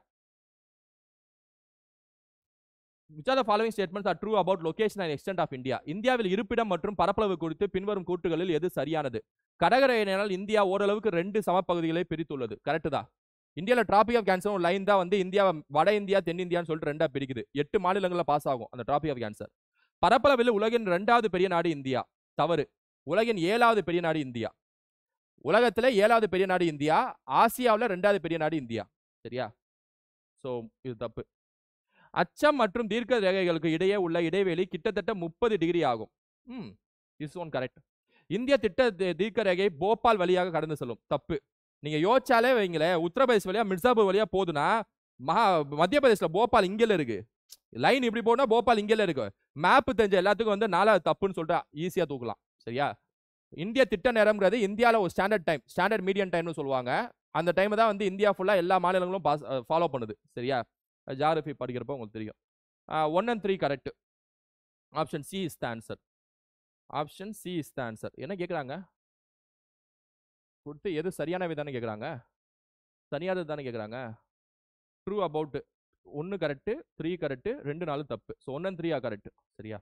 Which of the following statements are true about location and extent of India? இந்தியாவில் இருப்பிடம் மற்றும் பரப்பளவு குறித்து பின்வரும் கூற்றுகளில் எது சரியானது? கடகரையினால் இந்தியா ஓரளவுக்கு 2 சமப்பகுதிகளை பிரித்துள்ளது. கரெக்ட் தான். இந்தியால டிராபிக் ஆஃப் கேன்சர் ஒரு லைன் தான் வந்து இந்தியா வட இந்தியா தென்னிந்தியான்னு சொல்லிட்டு 2ஆ பிரிக்குது. 8 மாநிலங்களில் பாஸ் ஆகும் அந்த டிராபிக் ஆஃப் கேன்சர். பரப்பளவில் உலகின் 2வது பெரிய நாடு இந்தியா. தவறு. உலகின் 7வது பெரிய நாடு இந்தியா. உலகத்துல 7வது பெரிய நாடு இந்தியா. ஆசியாவில் 2வது பெரிய நாடு இந்தியா. சரியா? சோ இது தப்பு. அச்சம் மற்றும் தீர்க்க ரேகைகளுக்கு இடையே உள்ள இடைவெளி கிட்டத்தட்ட 30 டிகிரி ஆகும். Is one correct. இந்திய திட்ட தீர்க்க ரேகை போபால் வழியாக கடந்து செல்லும். தப்பு. நீங்க யோசிச்சாலே வைங்களேன், உத்தரப்பிரதேஷ் வழியா மிர்சாபூர் வழியா போதுன்னா மத்திய பிரதேஷ்ல போபால் இங்கல இருக்கு. லைன் இப்படி போனா போபால் இங்கல இருக்கு. மேப் தெரிஞ்ச எல்லாத்துக்கும் வந்து 4வது தப்புன்னு சொல்லிட்டு ஈஸியா தூக்கலாம். சரியா? இந்திய திட்ட நேரம்ங்கிறது இந்தியாவில் ஒரு ஸ்டாண்டர்ட் டைம், ஸ்டாண்டர்ட் மீடியம் டைம்னு சொல்லுவாங்க. அந்த டைம் தான் வந்து இந்தியா ஃபுல்லா எல்லா மாநிலங்களும் ஃபாலோ பண்ணுது. சரியா? ஜியாகிரபி படிக்கிறப்ப உங்களுக்கு தெரியும். 1 and 3 correct. Option C is the answer. Option C is the answer. என்ன கேட்குறாங்க? கொடுத்து எது சரியான விதானே கேட்குறாங்க? சரியானது தானே கேட்குறாங்க. ட்ரூ அபவுட் 1 கரெக்ட், 3 கரெக்ட், 2 4 தப்பு. So 1 and 3 correct. சரியா?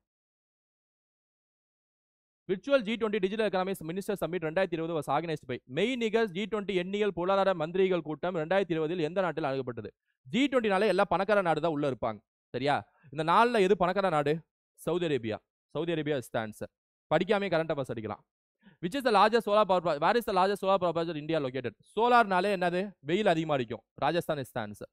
Virtual G20 digital economics minister summit 2020 was organised by. மெய்நிகர் G20 எண்ணியல் பொருளாதார மந்திரிகள் கூட்டம் 2020 எந்த நாட்டில் அணுகப்பட்டது? G20நாலே எல்லா பணக்கார நாடு தான் உள்ள இருப்பாங்க. சரியா? இந்த நாள்ல எது பணக்கார நாடு? Saudi Arabia. Saudi Arabia is the answer. படிக்காமே கரண்ட் அஃபேர்ஸ் அடிக்கலாம். Which is the largest solar power project? Where is the largest solar power project in India located? சோலார்னாலே என்னது? வெயில் அதிகமா அடிக்கும். Rajasthan is the answer.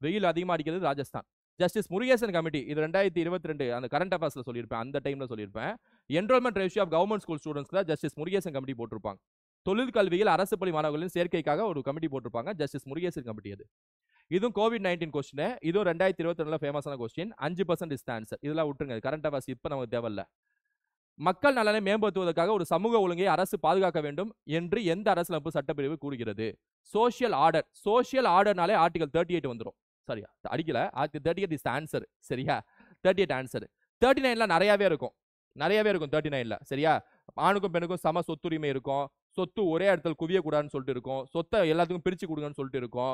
வெயில் அதிகமா அடிக்கிறது ராஜஸ்தான். ஜஸ்டிஸ் முருகேசன் கமிட்டி, இது 2022 அந்த கரண்ட் அஃபேர்ஸ்ல சொல்லியிருப்பேன், அந்த டைம்ல சொல்லியிருப்பேன். Enrolment ratio of government school students தான் ஜஸ்டிஸ் முருகேசன் கமிட்டி போட்டிருப்பாங்க. தொழில் கல்வியில் அரசு பள்ளி மாணவர்களின் சேர்க்கைக்காக ஒரு கமிட்டி போட்டிருப்பாங்க, ஜஸ்டிஸ் முருகேசன் கமிட்டி. அது இதுவும் COVID-19 கொஸ்டின், இதுவும் 2022 ஃபேமஸான கொஸ்டின். 5% is answer. இதெல்லாம் விட்டுருங்க, கரண்ட் அஃபேர்ஸ் இப்போ நமக்கு தேவையில்ல. மக்கள் நலனை மேம்படுத்துவதற்காக ஒரு சமூக ஒழுங்கை அரசு பாதுகாக்க வேண்டும் என்று எந்த அரசியலமைப்பு சட்டப்பிரிவு கூறுகிறது? Social order. சோஷியல் ஆர்டர்னாலே ஆர்டிகல் 38 வந்துடும். சரியா, அடிக்கல. Article 38 is answer. சரியா, 38 ஆன்சர். 39ல நிறையவே இருக்கும், 39ல. சரியா, ஆணுக்கும் பெண்ணுக்கும் சம சொத்துரிமை இருக்கும், சொத்து ஒரே இடத்துல குவியக்கூடாதுன்னு சொல்லிட்டு இருக்கும், சொத்தை எல்லாத்துக்கும் பிரிச்சு கொடுங்கன்னு சொல்லிட்டு இருக்கும்,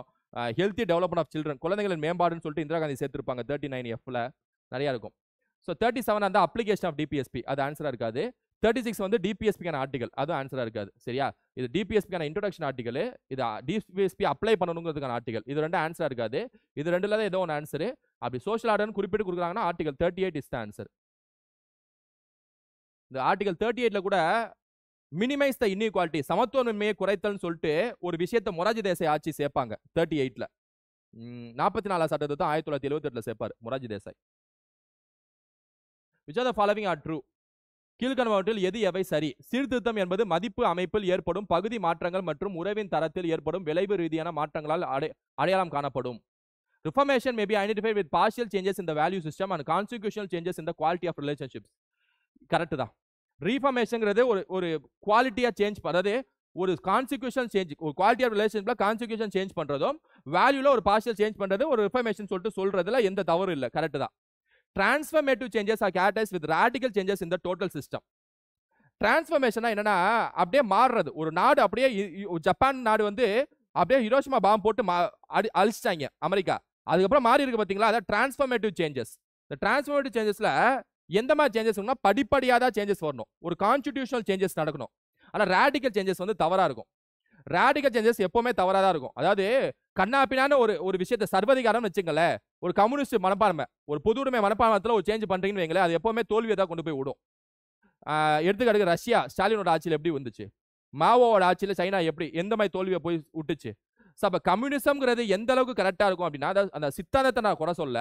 ஹெல்த்தி டெவலப்மெண்ட் ஆஃப் சில்ட்ரன், குழந்தைகளின் மேம்பாடுன்னு சொல்லிட்டு இந்திரா காந்தி சேர்த்திருப்பாங்க 39Fல. நிறைய இருக்கும். ஸோ 37 அந்த அப்ளிகேஷன் ஆஃப் டிபிஎஸ்பி, அது ஆன்சரா இருக்காது. 36 வந்து டிபிஎஸ்பிக்கான ஆர்டிகல், அதுவும் ஆன்சரா இருக்காது. சரியா, இது டிபிஎஸ்பிக்கான இன்ட்ரோடக்ஷன் ஆர்டிகல், இது டிபிஎஸ்பி அப்ளை பண்ணணுங்கிறதுக்கான ஆர்டிகல். இது ரெண்டு ஆன்சரா இருக்காது. இது ரெண்டுல தான் ஏதோ ஒன்று ஆன்சர். அப்படி சோஷியல் ஆர்டர்னு குறிப்பிட்டு கொடுக்குறாங்கன்னா ஆர்டிகல் 38 இஸ் ஆன்சர். இந்த ஆர்டிகல் 38ல கூட மினிமைஸ் த இன்இக்வாலிட்டி, சமத்துவமின்மையை குறைத்தல்னு சொல்லிட்டு ஒரு விஷயத்தை மொராஜி தேசாய் ஆட்சி சேர்ப்பாங்க 38ல. 44 சட்டத்தை தான் 1978ல சேர்ப்பாரு Morarji Desai. Which are the following are true? கீழ்கண்டவற்றில் எது எவை சரி? சீர்திருத்தம் என்பது மதிப்பு அமைப்பில் ஏற்படும் பகுதி மாற்றங்கள் மற்றும் உறவின் தரத்தில் ஏற்படும் விளைவு ரீதியான மாற்றங்களால் அடையாளம் காணப்படும். Reformation may be identified with partial changes in the value system and consequential changes in the quality of relationships. Correct தான். ரீஃபார்மேஷன்ங்கிறது ஒரு குவாலிட்டியா சேஞ்ச், அதாவது ஒரு கான்சிக்யூஷன் சேஞ்ச், ஒரு குவாலிட்டி ஆஃப் ரிலேஷன்ஷிப்ல கான்சிக்யூஷன் சேஞ்ச் பண்றதும் வேல்யூல ஒரு பார்ஷியல் சேஞ்ச் பண்றது ஒரு ரிஃபார்மேஷன் சொல்லிட்டு சொல்றதுல எந்த தவறும் இல்லை. கரெக்ட் தான். Transformative changes are characterised with radical changes in the total system. டிரான்ஸ்ஃபர்மேஷனா என்னன்னா அப்படியே மாறுறது. ஒரு நாடு அப்படியே, ஜப்பான் நாடு வந்து அப்படியே ஹிரோஷிமா பாம்பு போட்டு அழிச்சிட்டாங்க அமெரிக்கா, அதுக்கப்புறம் மாறி இருக்கு பாத்தீங்களா, அதான் டிரான்ஸ்ஃபர்மேட்டிவ் சேஞ்சஸ். இந்த டிரான்ஸ்ஃபர்மேட்டிவ் சேஞ்சஸ்ல எந்த மாதிரி சேஞ்சஸ் படிப்படியாக தான் சேஞ்சஸ் வரணும், ஒரு கான்ஸ்டிடியூஷனல் சேஞ்சஸ் நடக்கணும். ஆனால் ரேடிக்கல் சேஞ்சஸ் வந்து தவறா இருக்கும். ரேடிக்கல் சேஞ்சஸ் எப்பவுமே தவறா தான் இருக்கும். அதாவது கண்ணாப்பினான ஒரு விஷயத்தை சர்வதிகாரம் வச்சுங்களேன், ஒரு கம்யூனிஸ்ட் மனப்பான்மை, ஒரு பொது உடைமை மனப்பான்மத்தில் ஒரு சேஞ்ச் பண்றீங்கன்னு வைங்களேன், அது எப்பவுமே தோல்வியை தான் கொண்டு போய் விடும். எடுத்துக்காட்டுக்கு ரஷ்யா ஸ்டாலினோட ஆட்சியில் எப்படி வந்துச்சு, மாவோட ஆட்சியில் சைனா எப்படி எந்த மாதிரி தோல்வியை போய் விட்டுச்சு. அப்ப கம்யூனிசம்ங்கிறது எந்த அளவுக்கு கரெக்டா இருக்கும் அப்படின்னா, அந்த சித்தாந்தத்தை நான் குறை சொல்ல,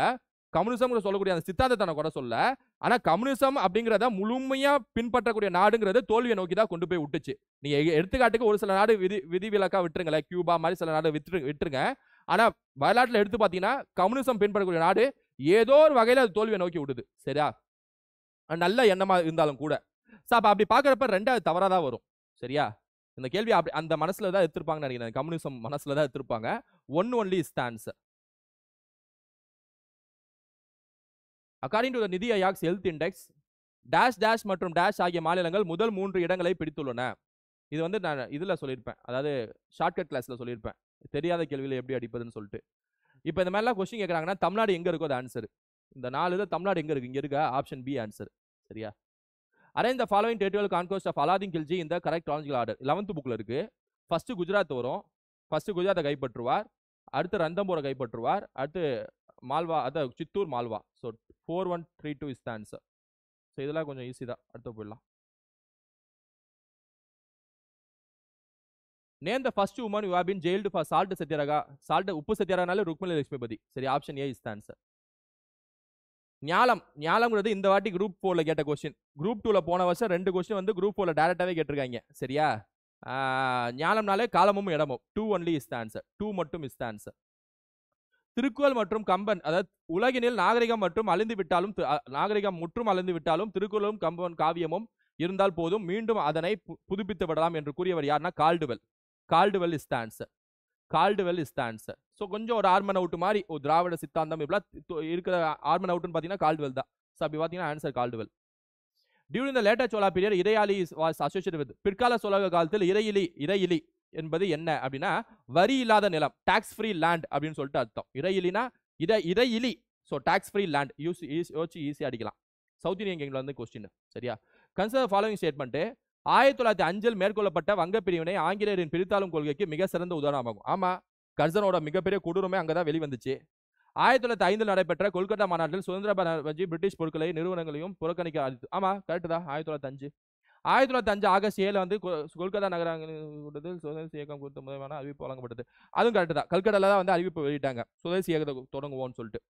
கம்யூனிசம் சொல்லக்கூடிய அந்த சித்தாந்தத்தை நான் குறை சொல்ல, ஆனா கம்யூனிசம் அப்படிங்கிறத முழுமையா பின்பற்றக்கூடிய நாடுங்கிறது தோல்வியை நோக்கி தான் கொண்டு போய் விட்டுச்சு. நீங்க எடுத்துக்காட்டுக்கு ஒரு சில நாடு விதிவிலக்கா விட்டுருங்களேன், கியூபா மாதிரி சில நாடு விட்டுருங்க. ஆனா வரலாற்றுல எடுத்து பாத்தீங்கன்னா கம்யூனிசம் பின்பற்றக்கூடிய நாடு ஏதோ ஒரு வகையில அது தோல்வியை நோக்கி விடுது. சரியா, நல்ல எண்ணமா இருந்தாலும் கூட. அப்ப அப்படி பாக்குறப்ப ரெண்டாவது தவறா தான் வரும். சரியா, இந்த கேள்வி அப்படி அந்த மனசுல தான் எடுத்திருப்பாங்கன்னு நினைக்கிறேன், கம்யூனிசம் மனசுல தான் எடுத்திருப்பாங்க. Only is the answer. According to the நிதி Aayog health index, dash dash மற்றும் டேஷ் ஆகிய மாநிலங்கள் முதல் 3 இடங்களை பிடித்துள்ளன. இது வந்து நான் இதுல சொல்லியிருப்பேன், அதாவது ஷார்ட்கட் கிளாஸ்ல சொல்லியிருப்பேன், தெரியாத கேள்வியில எப்படி அடிப்பதுன்னு சொல்லிட்டு. இப்போ இந்த மாதிரிலாம் கொஸ்டின் கேட்குறாங்கன்னா தமிழ்நாடு எங்க இருக்கோ அது ஆன்சர். இந்த 4 இதில் தமிழ்நாடு எங்க இருக்கு, இங்க இருக்கா, ஆப்ஷன் பி ஆன்சர். சரியா, arrange the following territorial conquest of Alauddin Khilji இந்த கரெக்ட் chronological ஆர்டர். 11th புக்ல இருக்கு. ஃபர்ஸ்ட் குஜராத் வரும், ஃபர்ஸ்ட் குஜராத்தை கைப்பற்றுவார், அடுத்து ரந்தம்பூரை கைப்பற்றுவார், அடுத்து மால்வா, அதாவது Chittor Malwa. So 4132 is the answer. So இதெல்லாம் கொஞ்சம் ஈஸி தான், அடுத்து போயிடலாம். Name the first woman you have been jailed for salt satyagraha. Salt உப்பு சத்யாகிரகனால ருக்மிணி லட்சுமிபதி. சரி, option A is the answer. ஞாலம், ஞாலம்ங்கிறது இந்த வாட்டி குரூப் 4ல கேட்ட கொஸ்டின். குரூப் 2ல போன வருஷம் 2 கொஸ்டின் வந்து குரூப் 4ல டைரக்டாவே கேட்டிருக்காங்க. சரியா, ஞாலம்னாலே காலமும் இடமும். 2 ஒன்லி இஸ் த ஆன்சர். 2 மட்டும் இஸ் த ஆன்சர். திருக்குறள் மற்றும் கம்பன், அதாவது உலகினில் நாகரிகம் மற்றும் அழிந்து விட்டாலும், நாகரிகம் முற்றும் அழிந்து விட்டாலும் திருக்குறளும் கம்பன் காவியமும் இருந்தால் போதும், மீண்டும் அதனை புதுப்பித்து விடலாம் என்று கூறியவர் யாருன்னா Caldwell. Caldwell is the answer. Caldwell is the answer. So கொஞ்சம் ஒரு ஆர்மன் அவுட் மாதிரி, ஒரு திராவிட சித்தாந்தம் இப்பெல்லாம் இருக்கிற ஆர்மன் அவுட்னு பார்த்தீங்கன்னா கால்டுவெல் தான். ஸோ அப்படி பார்த்தீங்கன்னா answer Caldwell. During the later Chola period இறையாளி வாஸ் அசோசியேட்டட் வித். பிற்கால சோழக காலத்தில் இறையிலி என்பது என்ன அப்படின்னா வரி இல்லாத நிலம், டாக்ஸ் ஃப்ரீ லேண்ட் அப்படின்னு சொல்லிட்டு அர்த்தம். இறையிலினா இறையிலி. ஸோ டாக்ஸ் ஃப்ரீ லேண்ட் யோசிச்சு ஈஸியாக அடிக்கலாம். சவுத் இந்தியன் கேம்ல வந்து கொஸ்டின். சரியா, கன்சிடர் ஃபாலோவிங் ஸ்டேட்மெண்ட். 1905 மேற்கொள்ளப்பட்ட வங்க பிரிவினை ஆங்கிலேயரின் பிரித்தாளும் கொள்கைக்கு மிக சிறந்த உதாரணமாகும். ஆமா, கர்சனோட மிகப்பெரிய கொடூரமே அங்கதான் வெளிவந்துச்சு. 1905 நடைபெற்ற கொல்கத்தா மாநாட்டில் சுதந்திர பற்றி பிரிட்டிஷ் பொருட்களை நிறுவனங்களையும் புறக்கணிக்க. ஆமா, கரெக்ட் தான். 1905 ஆகஸ்ட் 7 வந்து கொல்கத்தா நகரத்தில் சுதேசி இயக்கம் குறித்த முதலான அறிவிப்பு வழங்கப்பட்டது. அதுவும் கரெக்ட் தான். கல்கட்டால தான் வந்து அறிவிப்பு வெளியிட்டாங்க, சுதேசி இயக்கத்தை தொடங்குவோம்னு சொல்லிட்டு.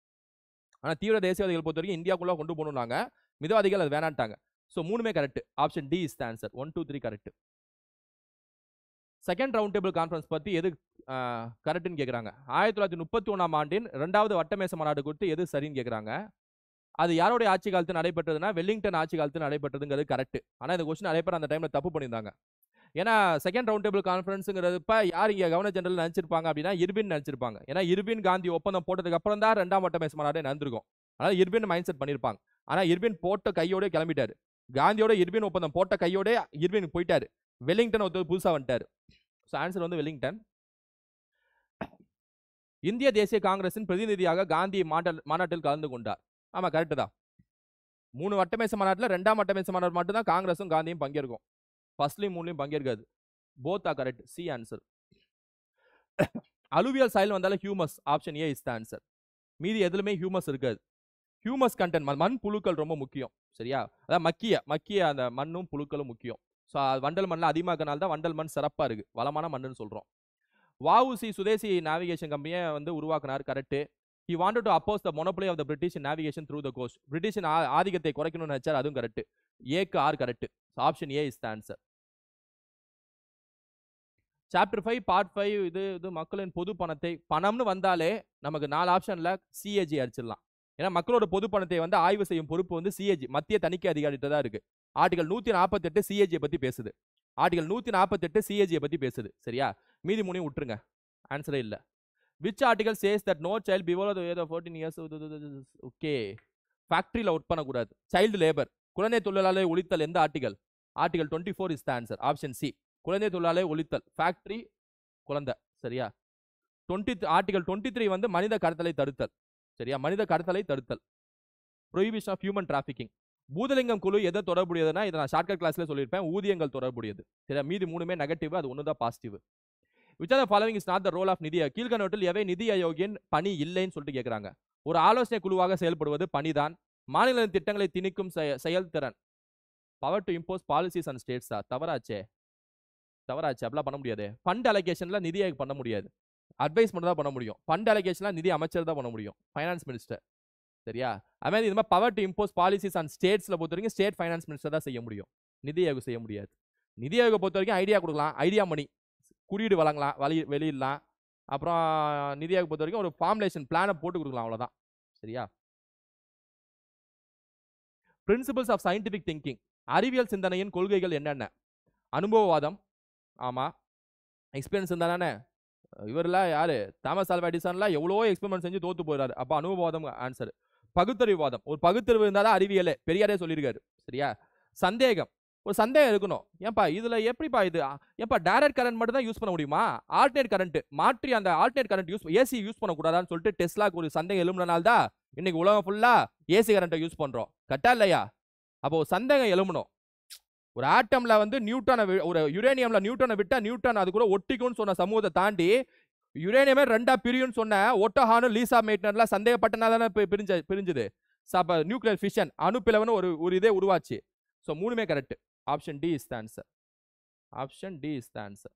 ஆனா தீவிர தேசியவாதிகள் பொறுத்த வரைக்கும் இந்தியாக்குள்ள கொண்டு போகணும்னாங்க, மிதவாதிகள் அது வேணான்ட்டாங்க. ஸோ 3மே correct. Option D is the answer. 1, 2, 3 correct. Second round table conference பத்தி எது கரெக்ட்னு கேக்குறாங்க. 1931ஆம் ஆண்டின் 2வது வட்டமேசை மாநாடு குறித்து எது சரின்னு கேக்குறாங்க. அது யாருடைய ஆட்சி காலத்தில் நடைபெற்றதுன்னா வெல்லிங்டன் ஆட்சி காலத்தில் நடைபெற்றதுங்கிறது கரெக்ட். ஆனா இந்த கொஸ்டின் நிறைய பேர் அந்த டைம்ல தப்பு பண்ணியிருந்தாங்க. ஏன்னா செகண்ட் ரவுண்ட் டேபிள் கான்ஃபரன்ஸுங்கிறப்ப யார் இங்க கவர்னர் ஜெனரல் நினைச்சிருப்பாங்க அப்படின்னா இர்வின் நினைச்சிருப்பாங்க. ஏன்னா இர்வின் காந்தி ஒப்பந்தம் போட்டதுக்கு அப்புறம் தான் 2ஆம் வட்டமேசை மாநாடு நடந்திருக்கும். அதனால இர்வின் மைண்ட் செட் பண்ணிருப்பாங்க. ஆனா இர்வின் போட்ட கையோட கிளம்பிட்டாரு. காந்தியோட இர்வின் ஒப்பந்தம் போட்ட கையோட இர்வின் போயிட்டாரு. வெல்லிங்டன் ஒருத்தர் புதுசா வந்துட்டாரு. ஸோ ஆன்சர் வந்து வெல்லிங்டன். இந்திய தேசிய காங்கிரசின் பிரதிநிதியாக காந்தி மாநாட்டில் கலந்து கொண்டார். ஆமா கரெக்ட் தான். 3 வட்டமேசை மாநாட்டில் 2ஆம் வட்டமேசை மாநாடு மட்டும் தான் காங்கிரஸும் காந்தியும் பங்கேற்கும். ஃபர்ஸ்ட்லயும் 3லயும் பங்கேற்காது. Both are correct. C answer. Alluvial soil வந்தாலும் humus. Option A is the answer. மீதி எதுலுமே ஹியூமஸ் இருக்காது. ஹியூமஸ் கண்டென்ட் மண் புழுக்கள் ரொம்ப முக்கியம். சரியா? அதான் மக்கிய அந்த மண்ணும் புழுக்களும் முக்கியம். ஸோ வண்டல் மண்ணில் அதிகமாக இருக்கனால தான் வண்டல் மண் சிறப்பாக இருக்கு, வளமான மண்ணுன்னு சொல்றோம். வஉசி சுதேசி நேவிகேஷன் கம்பெனியை வந்து உருவாக்குனார். Correct. He wanted to oppose the monopoly of the British navigation through the coast. பிரிட்டிஷின் ஆதிக்கத்தை குறைக்கணும்னு நினைச்சார். அதுவும் கரெக்ட். ஏக்கு are correct. Option A is the answer. Chapter 5 part 5 இது மக்களின் பொது பணத்தை பணம்னு வந்தாலே நமக்கு 4 ஆப்ஷன்ல சிஏஜி அடிச்சிடலாம். ஏன்னா மக்களோட பொது பணத்தை வந்து ஆய்வு செய்யும் பொறுப்பு வந்து சிஏஜி மத்திய தணிக்கை அதிகாரிகிட்ட தான் இருக்கு. ஆர்டிகல் 148 சிஏஜியை பத்தி பேசுது. ஆர்டிகல் 148 சிஏஜியை பத்தி பேசுது. சரியா? மீதி 3 விட்டுருங்க, ஆன்சரே இல்ல. Which article says that no child below the age of 14 years okay ஃபேக்டரியில ஒர்க் பண்ணக்கூடாது. சைல்டு லேபர் குழந்தை தொழிலாளரை ஒழித்தல் எந்த article? Article 24 is the answer. Option C. குழந்தை தொழிலாளரை ஒழித்தல் ஃபேக்டரி குழந்தை. சரியா? ஆர்டிகல் 23 வந்து மனித கடத்தலை தடுத்தல். சரியா? மனித கடத்தலை தடுத்தல். Prohibition of human trafficking. Bhoothalingam குழு எதை தொடர்புடையதுன்னா இதை நான் ஷார்ட்கட் கிளாஸ்ல சொல்லியிருப்பேன். ஊதியங்கள் தொடர்புடையது. சரியா? மீதி 3மே நெகட்டிவ், அது ஒன்று தான் positive. Which of the following is not the role of நிதி ஆயோக்? கீழ்கண்டவற்றில் எவை நிதி ஆயோக்கின் பணி இல்லைன்னு சொல்லிட்டு கேட்குறாங்க. ஒரு ஆலோசனை குழுவாக செயல்படுவது பணிதான். மாநில திட்டங்களை திணிக்கும் செயல்திறன். Power to impose policies and ஸ்டேட்ஸா? தவறாச்சே. அப்படிலாம் பண்ண முடியாது. ஃபண்ட் அலோகேஷன்ல நிதி ஆயோக் பண்ண முடியாது. அட்வைஸ் மட்டும் தான் பண்ண முடியும். ஃபண்ட் அலோகேஷன்ல நிதி அமைச்சர் தான் பண்ண முடியும், ஃபைனான்ஸ் மினிஸ்டர். சரியா? அதுமாதிரி இது மாதிரி power to impose policies and ஸ்டேட்ஸ்ல பொறுத்த வரைக்கும் ஸ்டேட் ஃபைனான்ஸ் மினிஸ்டர் தான் செய்ய முடியும், நிதி ஆயோக் செய்ய முடியாது. நிதி ஆயோக பொறுத்த வரைக்கும் ஐடியா கொடுக்கலாம், ஐடியா மணி குறியீடு வழங்கலாம், வெளியிடலாம். அப்புறம் நிதி ஆயோக் பொறுத்த வரைக்கும் ஒரு ஃபார்முலேஷன் பிளானை போட்டு கொடுக்கலாம், அவ்வளவுதான். சரியா? Principles of scientific thinking. அறிவியல் சிந்தனையின் கொள்கைகள் என்னென்ன? அனுபவவாதம். ஆமா. எக்ஸ்பீரியன்ஸ் இருந்தானே. இவரெல்லாம் யாரு? தாமஸ் ஆல்வா எடிசன்லாம் எவ்வளோ எக்ஸ்பெரிமெண்ட் செஞ்சு தோத்து போயிடாரு. அப்ப அனுபவவாதம் ஆன்சர். பகுத்தறிவுவாதம். ஒரு பகுத்தறிவு இருந்தாலும் அறிவியலே, பெரியாரே சொல்லியிருக்காரு. சரியா? சந்தேகம். ஒரு சந்தேகம் இருக்கணும். ஏன்பா இதுல எப்படிப்பா இது? ஏன்பா டைரக்ட் கரண்ட் மட்டும் தான் யூஸ் பண்ண முடியுமா? ஆல்டர்னேட் கரண்ட் மாற்றி அந்த ஆல்டர்னேட் கரண்ட் ஏசி யூஸ் பண்ணக்கூடாதான்னு சொல்லிட்டு டெஸ்லாக்கு ஒரு சந்தேகம் எழும்புனால தான் இன்னைக்கு உலகம் ஃபுல்லா ஏசி கரண்ட்டை யூஸ் பண்றோம். கரெக்டா இல்லையா? அப்போ சந்தேகம் எழும்பணும். ஒரு ஆட்டம்ல வந்து நியூட்டனை, ஒரு யுரேனியம்ல நியூட்டனை விட்டா நியூட்டன் அது கூட ஒட்டிக்கும்னு சொன்ன சமூகத்தை தாண்டி யுரேனியமே 2ஆ பிரியும்னு சொன்ன ஒட்டோஹானும் லீசா மெய்ட்னர்லாம் சந்தேகப்பட்டனால தானே பிரிஞ்சுது. நியூக்ளியர் ஃபிஷன், அணுப்பிளவுன்னு ஒரு இதே உருவாச்சு. ஸோ 3மே correct. Option D is the answer. Option D is the answer.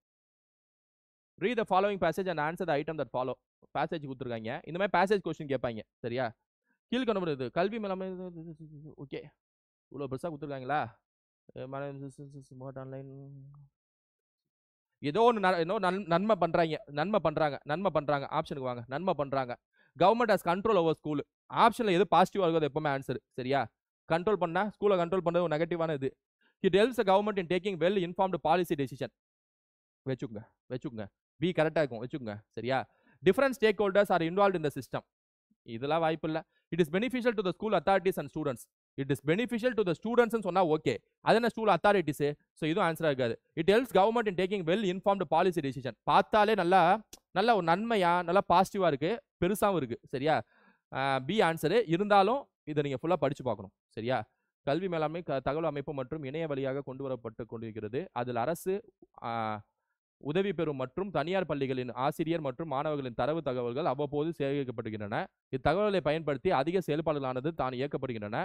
Read the following passage and answer the item that follow. Passage கொடுத்துருக்காங்க. இந்த மாதிரி பேசேஜ் கொஸ்டின் கேட்பாங்க. சரியா? கீழ்கொண்டு இது கல்வி மேலாண்மை. ஓகே, இவ்வளோ பெருசாக கொடுத்துருக்காங்களா? ஆன்லைன் ஏதோ ஒன்று நன்மை பண்றாங்க. ஆப்ஷனுக்கு வாங்க. நன்மை பண்றாங்க. Government has control over school. ஆப்ஷன்ல எது பாசிட்டிவா இருக்கோ அது எப்பவுமே ஆன்சர். சரியா? கண்ட்ரோல் பண்ணா ஸ்கூலை கண்ட்ரோல் பண்றது ஒரு நெகட்டிவான இது. It helps the government in taking well informed policy decision. வெச்சுக்குங்க. பி கரெக்டா இருக்கும், வெச்சுக்குங்க. சரியா? Different stakeholders are involved in the system. இதெல்லாம் வாய்ப்பு இல்ல. It is beneficial to the school authorities and students. It is beneficial to the students ன்னு சொன்னா okay. அது என்ன ஸ்கூல் அத்தாரிட்டிஸ்? ஸோ இதுவும் ஆன்சரா இருக்காது. It helps government in taking well informed policy decision. பார்த்தாலே நல்ல ஒரு நன்மையா, நல்லா பாசிட்டிவா இருக்கு, பெருசாவும் இருக்கு. சரியா? B answer. இருந்தாலும் இதை நீங்க ஃபுல்லா படிச்சு பார்க்கணும். சரியா? கல்வி மேலாண்மை தகவல் அமைப்பு மற்றும் இணைய வழியாக கொண்டு வரப்பட்டு கொண்டிருக்கிறது. அதில் அரசு உதவி பெறும் மற்றும் தனியார் பள்ளிகளின் ஆசிரியர் மற்றும் மாணவர்களின் தரவு தகவல்கள் அவ்வப்போது சேகரிக்கப்படுகின்றன. இத்தகவல்களை பயன்படுத்தி அதிக செயல்பாடுகளானது தான் இயக்கப்படுகின்றன,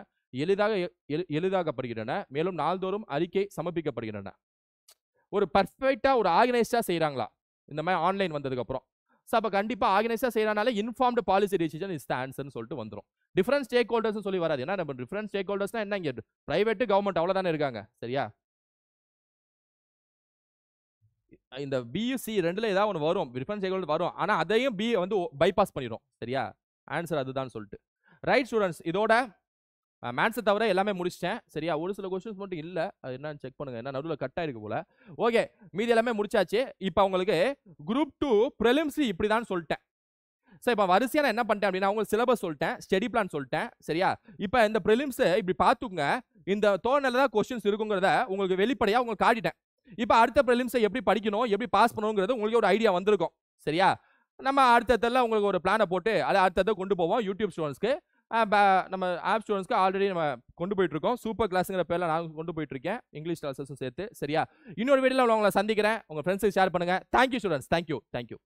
எளிதாக்கப்படுகின்றன. மேலும் நாள்தோறும் அறிக்கை சமர்ப்பிக்கப்படுகின்றன. ஒரு பர்ஃபெக்டா ஒரு ஆர்கனைஸ்டா செய்யறாங்களா இந்த மாதிரி ஆன்லைன் வந்ததுக்கு அப்புறம்? ஸோ அப்போ கண்டிப்பா ஆர்கனைஸா செய்யறனால informed policy decision is the ஆன்சர்னு சொல்லிட்டு வந்துரும். டிஃபரன்ஸ் ஸ்டேக் ஹோல்டர்ஸ் சொல்லி வராது. ஏன்னா நம்ம டிஃபரன்ஸ் ஸ்டேக் ஹோல்டர்ஸ்னா என்ன, இங்க பிரைவேட் கவர்மெண்ட் அவ்வளவுதானே இருக்காங்க. சரியா? இந்த பியூசி ரெண்டுல ஏதாவது ஒன்று வரும், டிஃபரன்ஸ் ஸ்டேக் ஹோல்டர் வரும். ஆனா அதையும் பி வந்து பைபாஸ் பண்ணிடும். சரியா? ஆன்சர் அதுதான் சொல்லிட்டு. ரைட் ஸ்டூடெண்ட்ஸ், இதோட மேத்ஸை தவிர எல்லாமே முடிச்சிட்டேன். சரியா? ஒரு சில கொஸ்டின்ஸ் மட்டும் இல்ல, அது என்னன்னு செக் பண்ணுங்க. என்ன நடுவில் கட் ஆயிருக்கு போல. ஓகே, மீதி எல்லாமே முடிச்சாச்சு. இப்போ உங்களுக்கு குரூப் 2 பிரிலிம்ஸ் இப்படி தான் சொல்லிட்டேன். சரி, இப்போ வரிசையா நான் என்ன பண்ணிட்டேன் அப்படின்னா உங்களுக்கு சிலபஸ் சொல்லிட்டேன், ஸ்டடி பிளான் சொல்லிட்டேன். சரியா? இப்போ இந்த பிரிலிம்ஸ் இப்படி பார்த்துங்க, இந்த தோணல தான் கொஸ்டின்ஸ் இருக்குங்கிறத உங்களுக்கு வெளிப்படையா உங்களுக்கு காட்டிட்டேன். இப்போ அடுத்த பிரிலிம்ஸை எப்படி படிக்கணும், எப்படி பாஸ் பண்ணணுங்கிறது உங்களுக்கு ஒரு ஐடியா வந்திருக்கும். சரியா? நம்ம அடுத்ததெல்லாம் உங்களுக்கு ஒரு பிளானை போட்டு அதை அடுத்ததை கொண்டு போவோம் யூடியூப் ஸ்டூடெண்ட்ஸ்க்கு. நம்ம ஆப் ஸ்டூடெண்ட்ஸ்க்கு ஆல்ரெடி நம்ம கொண்டு போயிட்டு இருக்கோம். சூப்பர் கிளாஸ்ங்கிற பேர்ல நான் கொண்டு போயிட்டு இருக்கேன், இங்கிலீஷ் கிளாஸஸும் சேர்த்து. சரியா? இன்னொரு வீடியோல உங்களை சந்திக்கிறேன். உங்க ஃப்ரெண்ட்ஸுக்கு ஷேர் பண்ணுங்க. Thank you students, thank you.